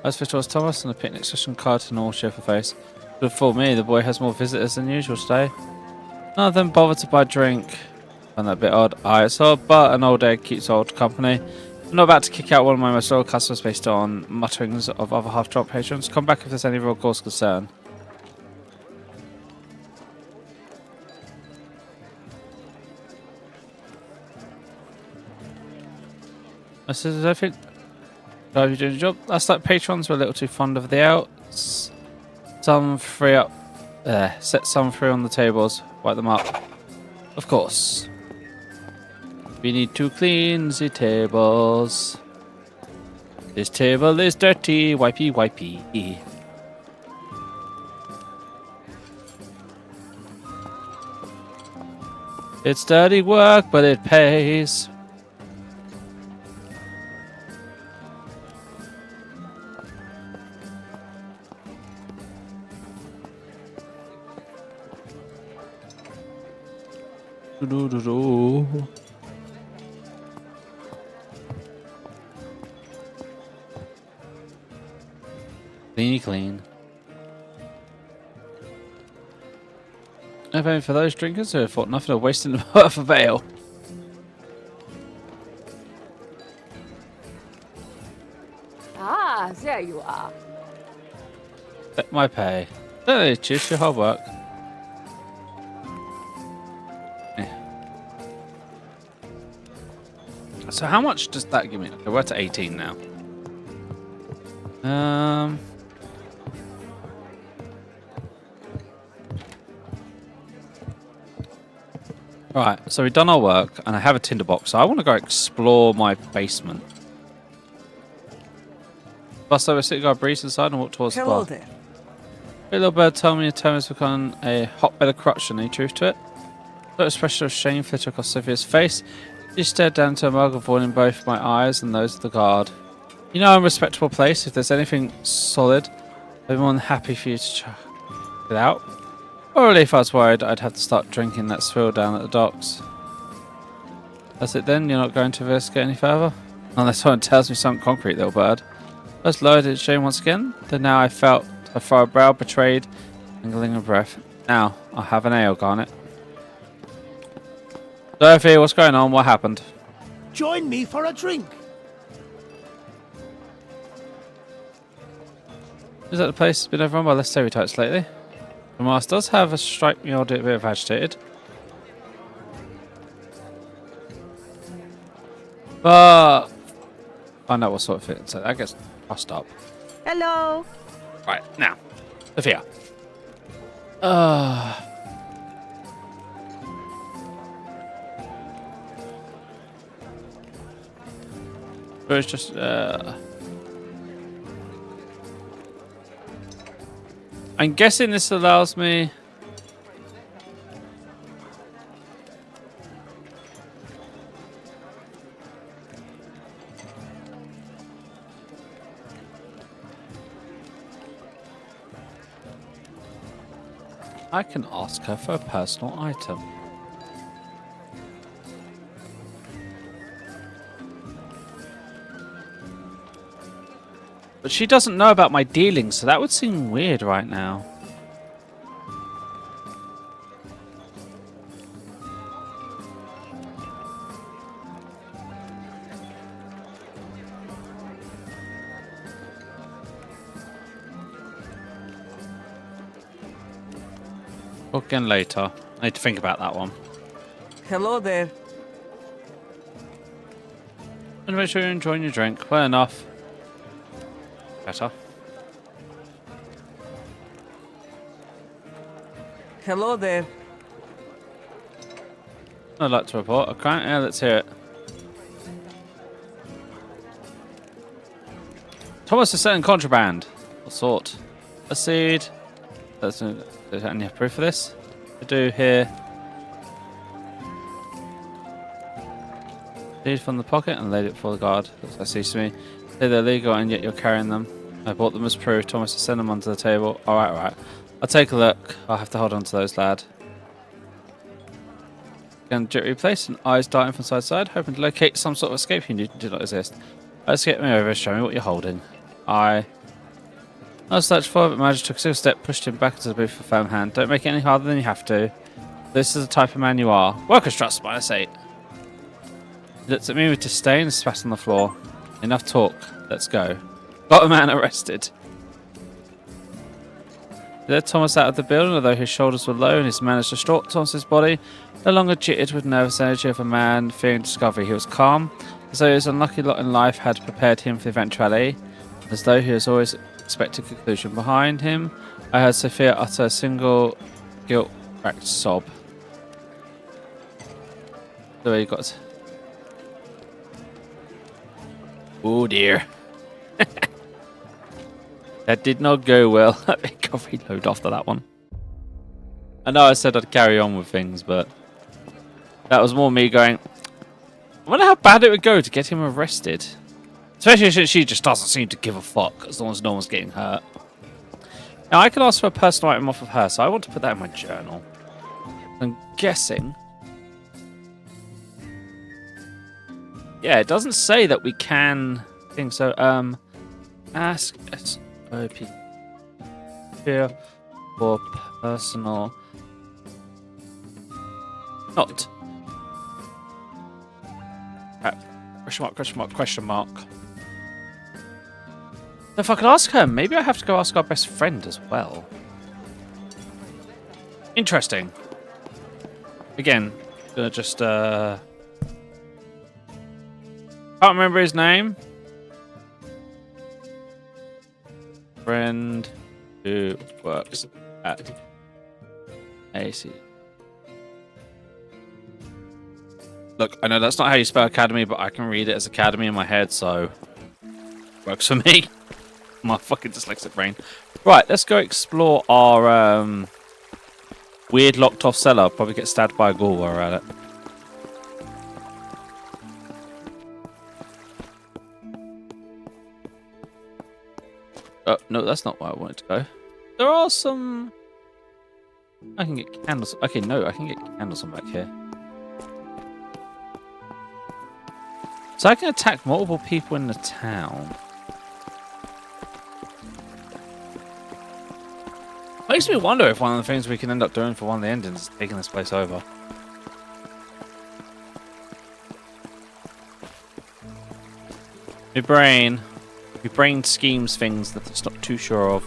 Speaker 1: As for towards Thomas and the picnic session card to normal cheerful face. But for me, the boy has more visitors than usual today. None of them bother to buy a drink. Find that a bit odd. It's odd, but an old egg keeps old company. I'm not about to kick out one of my most loyal customers based on mutterings of other half-drop patrons. Come back if there's any real cause of concern. This is everything. Glad you're doing your job. That's like patrons were a little too fond of the outs. Some free up. Set some free on the tables. Wipe them up. Of course. We need to clean the tables. This table is dirty. Wipey, wipey. It's dirty work, but it pays. Cleany clean. If only for those drinkers who have thought nothing of wasting the worth of ale.
Speaker 15: Ah, there you are.
Speaker 1: Take my pay. Don't they choose your hard work? So how much does that give me? Okay, we're to 18 now. Right, so we've done our work, and I have a tinderbox, so I want to go explore my basement. Bust over City Guard breeze inside and walk towards the bar.
Speaker 5: there.
Speaker 1: Hey, little bird told me your tone has become a hotbed of corruption. Any truth to it? The expression of shame flitted across Sophia's face. She stared down to a mug, avoiding both my eyes and those of the guard. You know I'm a respectable place. If there's anything solid, I'd be more than happy for you to check it out. Or if I was worried I'd have to start drinking that swill down at the docks. That's it then? You're not going to investigate any further? Unless someone tells me something concrete, little bird. First lowered its shame once again. Then now I felt her furrowed brow betrayed, mingling of breath. Now, I'll have an ale, Garnet. Sophie, what's going on? What happened?
Speaker 10: Join me for a drink.
Speaker 1: Is that the place that's been overrun by less stereotypes lately? The master does have a strike me odd bit of agitated. Find out what sort of fit. So that gets tossed up.
Speaker 5: Hello.
Speaker 1: Right, now. Sophia. It's just I'm guessing this allows me I can ask her for a personal item. But she doesn't know about my dealings, so that would seem weird right now. Again later. I need to think about that one.
Speaker 5: Hello there.
Speaker 1: And make sure you're enjoying your drink. Well enough. Better.
Speaker 5: Hello there.
Speaker 1: I'd like to report. Okay, yeah, let's hear it. Thomas is selling contraband. What sort? A seed. Does any have proof of this? I do here. Seed from the pocket and laid it before the guard. Looks like seems to me. Say they're legal and yet you're carrying them. I bought them as proof. Thomas to send them onto the table. Alright. I'll take a look. I'll have to hold on to those, lad. Again, gently replaced and eyes darting from side to side, hoping to locate some sort of escape you did not exist. Let's get me over, show me what you're holding. I searched for it, but Magic took a single step, pushed him back into the booth with a firm hand. Don't make it any harder than you have to. This is the type of man you are. Workers trust, -8. He looked at me with disdain and spat on the floor. Enough talk. Let's go. Got a man arrested. He led Thomas out of the building, although his shoulders were low and his manners distraught. Thomas's body no longer jittered with nervous energy of a man fearing discovery. He was calm, as though his unlucky lot in life had prepared him for the eventuality, as though he was always expecting conclusion. Behind him, I heard Sophia utter a single guilt-racked sob. The way you got. Oh dear. That did not go well. I think I'll reload after that one. I know I said I'd carry on with things, but that was more me going, I wonder how bad it would go to get him arrested. Especially since she just doesn't seem to give a fuck as long as no one's getting hurt. Now, I could ask for a personal item off of her, so I want to put that in my journal. I'm guessing. Yeah, it doesn't say that we can think so. Ask SOP here for personal. Not. Question mark. If I could ask her, maybe I have to go ask our best friend as well. Interesting. Again, gonna just can't remember his name. Friend who works at AC. Look, I know that's not how you spell academy, but I can read it as academy in my head, so works for me. My fucking dyslexic brain. Right, let's go explore our weird locked off cellar. Probably get stabbed by a ghoul while we're at it. No, that's not where I wanted to go. There are some. I can get candles. Okay, no, I can get candles from back here. So I can attack multiple people in the town. Makes me wonder if one of the things we can end up doing for one of the endings is taking this place over. My brain schemes things that it's not too sure of.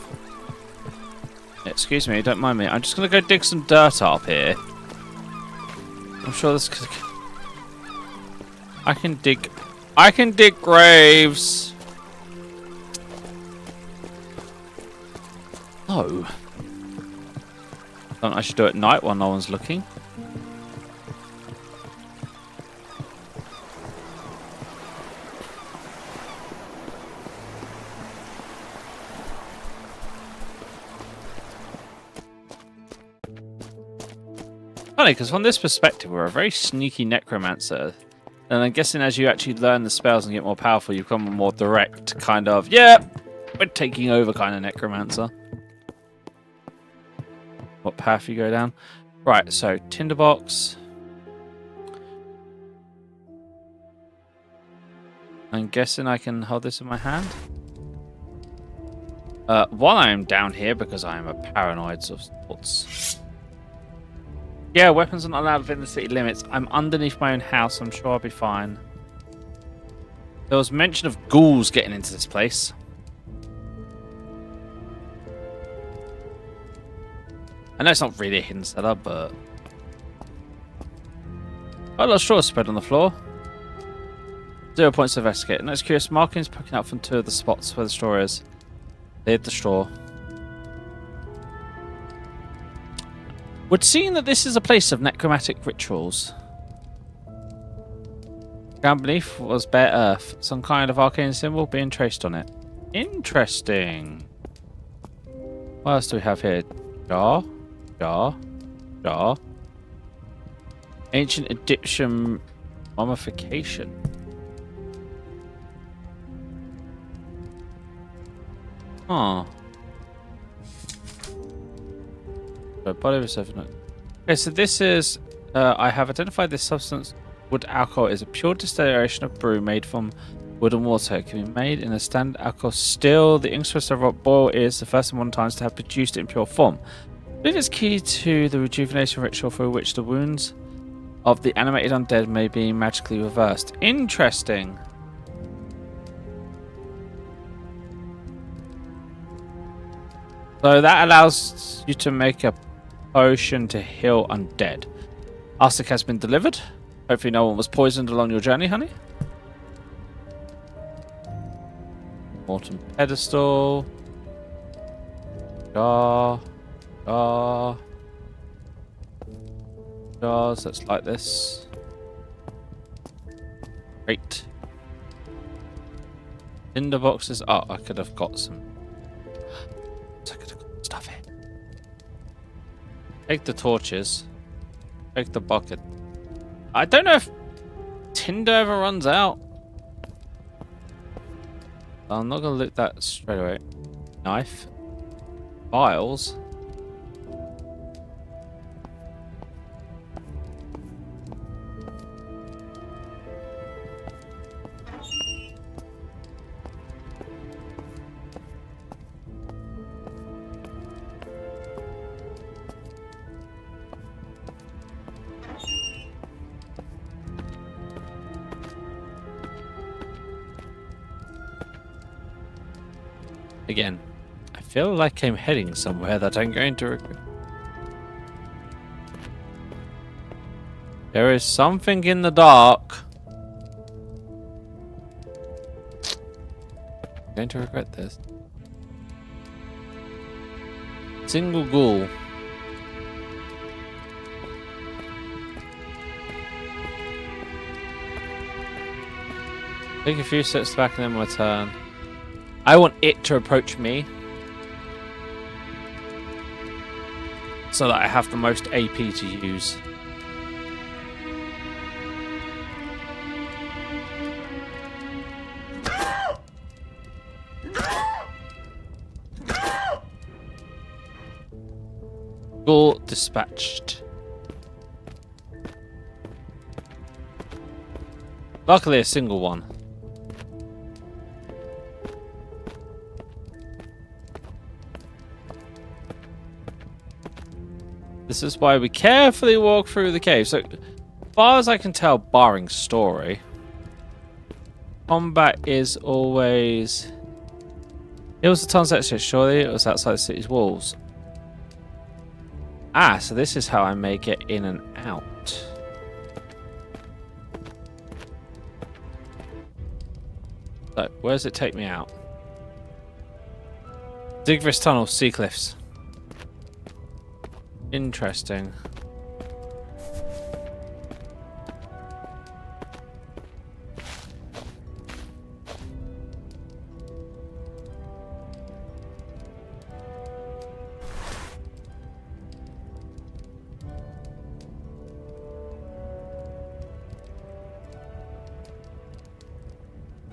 Speaker 1: Excuse me, don't mind me. I'm just going to go dig some dirt up here. I'm sure this could... I can dig I can dig graves. Oh. I should do it at night while no one's looking. Funny, because from this perspective, we're a very sneaky necromancer. And I'm guessing as you actually learn the spells and get more powerful, you become a more direct kind of, yeah, we're taking over kind of necromancer. What path you go down? Right, so tinderbox. I'm guessing I can hold this in my hand. While I'm down here, because I am a paranoid of sorts. Yeah, weapons are not allowed within the city limits. I'm underneath my own house. I'm sure I'll be fine. There was mention of ghouls getting into this place. I know it's not really a hidden setup, but... quite a lot of straw spread on the floor. 0 points to investigate. Next curious markings poking out from 2 of the spots where the straw is. They hid the straw. Would seem that this is a place of necromantic rituals. Ground beneath was bare earth, some kind of arcane symbol being traced on it. Interesting. What else do we have here? Jar. Ancient Egyptian mummification. Huh. Okay, so this is... I have identified this substance. Wood alcohol is a pure distillation of brew made from wood and water. It can be made in a standard alcohol still. The ink supposed to boil is the first in modern times to have produced it in pure form. I believe it's key to the rejuvenation ritual through which the wounds of the animated undead may be magically reversed. Interesting. So that allows you to make a potion to heal undead. Arsenic has been delivered. Hopefully no one was poisoned along your journey, honey. Morton pedestal. Jars, let's light this. Great. Tinder boxes. Oh, I could have got some. I could have got stuff here. Take the torches. Take the bucket. I don't know if tinder ever runs out. I'm not going to loot that straight away. Knife. Files. Again, I feel like I'm heading somewhere that I'm going to regret. There is something in the dark. I'm going to regret this. Single ghoul. Take a few steps back and then my turn. I want it to approach me so that I have the most AP to use. Ghoul dispatched. Luckily a single one. This is why we carefully walk through the cave. So, as far as I can tell, barring story, combat is always... It was the town's exit, surely it was outside the city's walls. Ah, so this is how I may get in and out. So, where does it take me out? Digris Tunnel, Sea Cliffs. Interesting.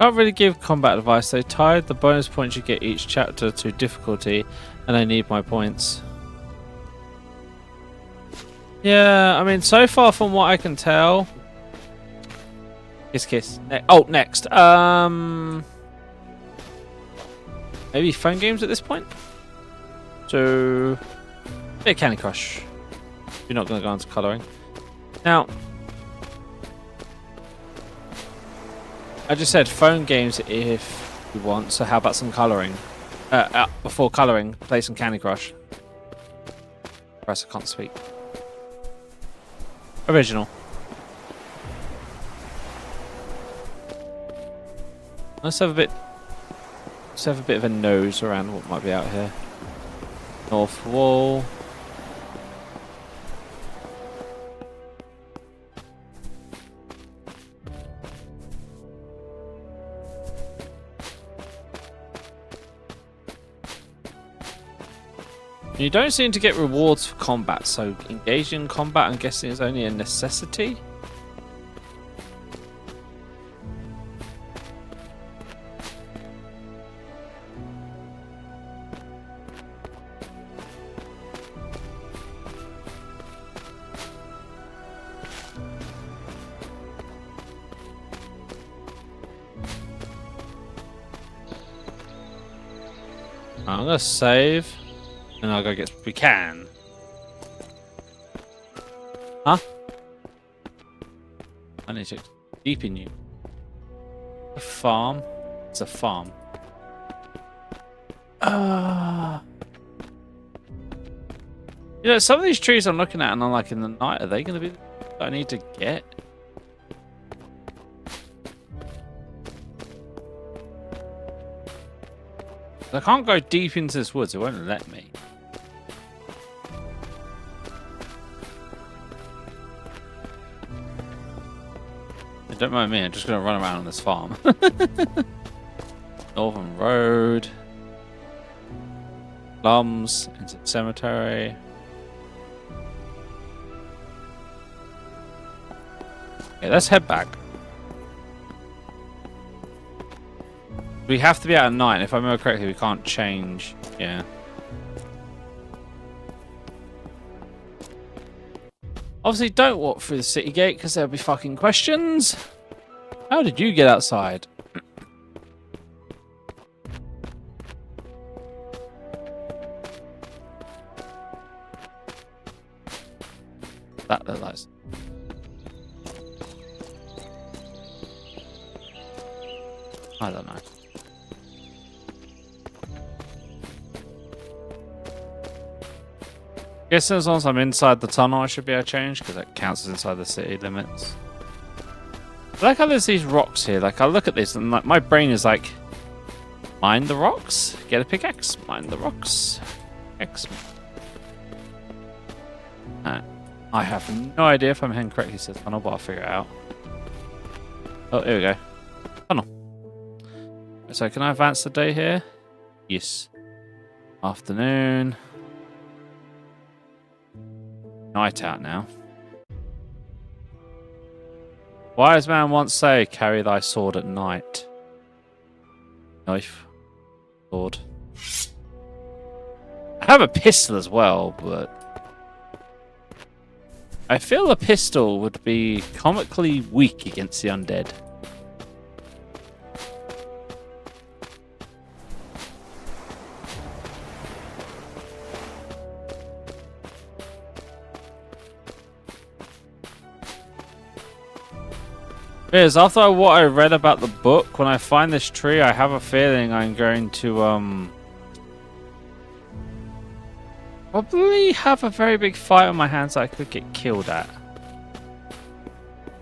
Speaker 1: Can't really give combat advice. They tied the bonus points you get each chapter to difficulty, and I need my points. Yeah, I mean, so far from what I can tell, kiss. Next. Maybe phone games at this point. So, yeah, Candy Crush. You're not going to go into colouring now. I just said phone games if you want, so how about some colouring? Before colouring, play some Candy Crush. Press, I can't speak. Original. Let's have a bit of a nose around what might be out here. North wall. You don't seem to get rewards for combat, so engaging in combat, I'm guessing, is only a necessity. I'm gonna save. And I'll go get we can. Huh? I need to deepen you. A farm? It's a farm. You know, some of these trees I'm looking at and I'm like, in the night, are they going to be that I need to get? I can't go deep into this woods, it won't let me. Don't mind me, I'm just going to run around on this farm. Northern Road. Plums into the cemetery. Okay, let's head back. We have to be out at night. If I remember correctly, we can't change. Yeah. Obviously, don't walk through the city gate because there'll be fucking questions. How did you get outside? That looked like. I don't know. Guess as long as I'm inside the tunnel, I should be able to change because that counts as inside the city limits. I like how there's these rocks here. Like I look at this and like my brain is like, mine the rocks, get a pickaxe, mine the rocks, X. I have no idea if I'm heading correctly to the tunnel, but I'll figure it out. Oh, here we go. Tunnel. So can I advance the day here? Yes. Afternoon. Night out now. Wise man once say, carry thy sword at night. Knife. Sword. I have a pistol as well, but I feel a pistol would be comically weak against the undead. Because after what I read about the book, when I find this tree, I have a feeling I'm going to probably have a very big fight on my hands that I could get killed at.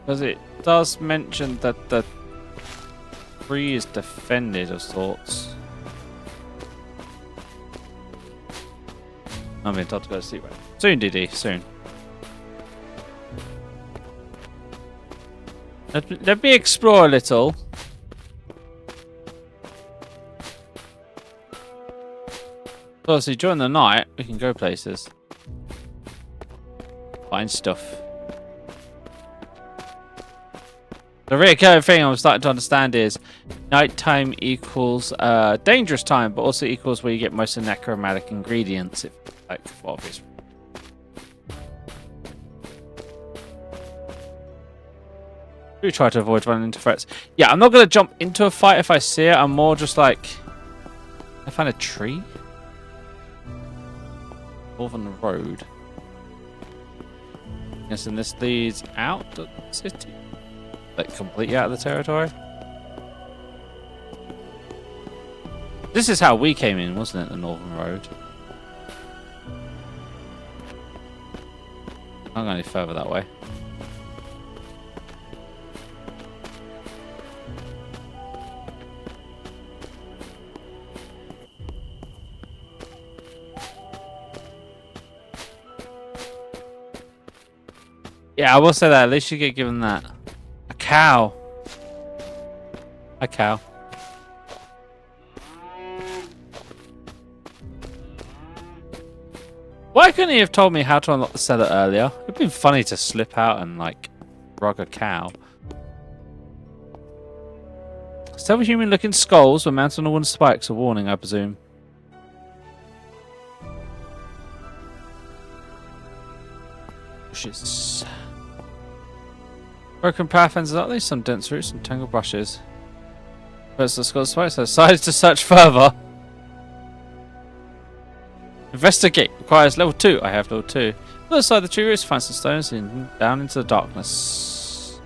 Speaker 1: Because it does mention that the 3 is defended of sorts. I'm being told to go to sleep. Right? Soon, DD. Soon. Let me explore a little. Obviously, during the night, we can go places. Find stuff. The recurring thing I'm starting to understand is nighttime equals dangerous time, but also equals where you get most of the necromantic ingredients, if, like, for obvious. Do try to avoid running into threats. Yeah, I'm not going to jump into a fight if I see it. I'm more just like... I find a tree? Northern Road. Yes, and this leads out of the city. Like, completely out of the territory. This is how we came in, wasn't it? The Northern Road. I'm not going any further that way. Yeah, I will say that. At least you get given that. A cow. A cow. Why couldn't he have told me how to unlock the cellar earlier? It'd been funny to slip out and, like, rug a cow. Several human-looking skulls were mounted on wooden spikes. A warning, I presume. Bushes. Broken power fences, at least some dense roots and tangled brushes. First, the skull spikes. I decided to search further. Investigate requires level 2. I have level 2. Other side of the tree roots, find some stones and down into the darkness.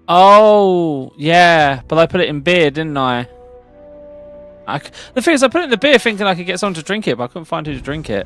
Speaker 1: Oh, yeah, but I put it in beer, didn't I? The thing is, I put it in the beer thinking I could get someone to drink it, but I couldn't find who to drink it.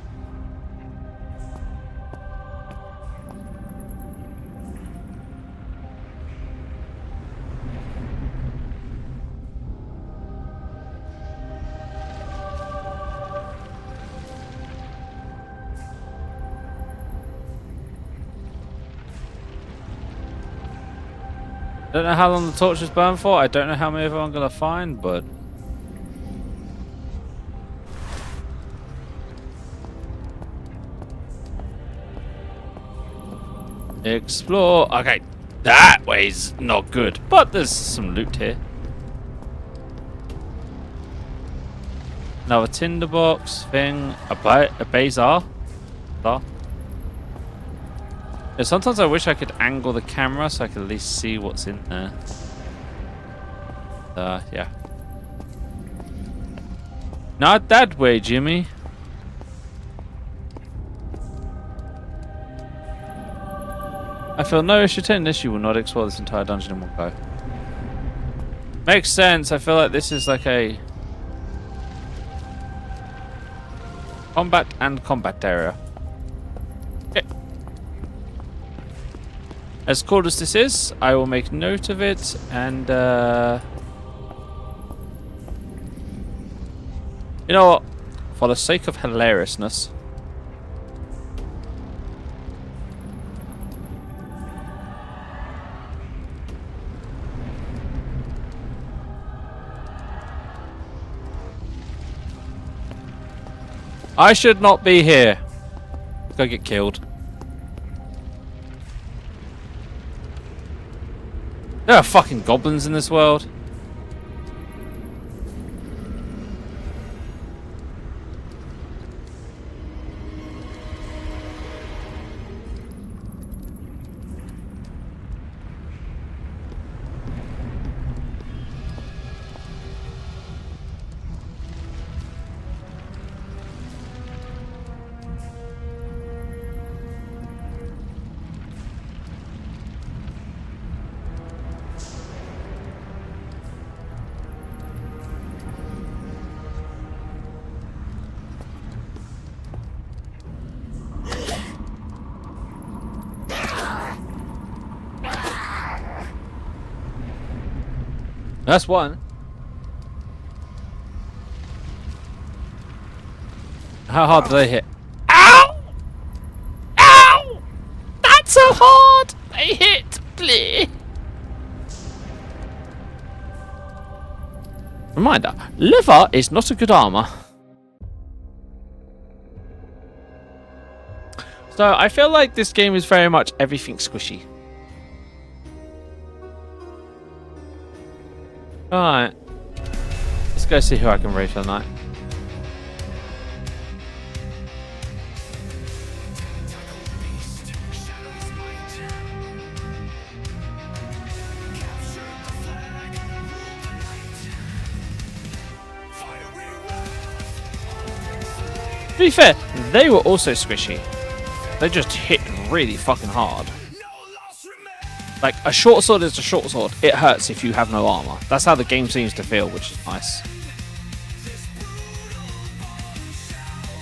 Speaker 1: I don't know how long the torch is burned for. I don't know how many of them I'm going to find, but... Explore. Okay, that way's not good, but there's some loot here. Another tinderbox thing. A bazaar. Yeah, sometimes I wish I could angle the camera so I could at least see what's in there. Yeah. Not that way, Jimmy. I feel no issue to this. You will not explore this entire dungeon in one go. Makes sense. I feel like this is like a combat and combat area. Okay. As cool as this is, I will make note of it and you know what? For the sake of hilariousness, I should not be here. Go get killed. There are fucking goblins in this world. That's one. How hard do they hit? Ow! Ow! That's so hard! They hit! Please. Reminder, leather is not a good armor. So I feel like this game is very much everything squishy. Alright. Let's go see who I can raid for the night. To be fair, they were also squishy. They just hit really fucking hard. Like, a short sword is a short sword. It hurts if you have no armor. That's how the game seems to feel, which is nice.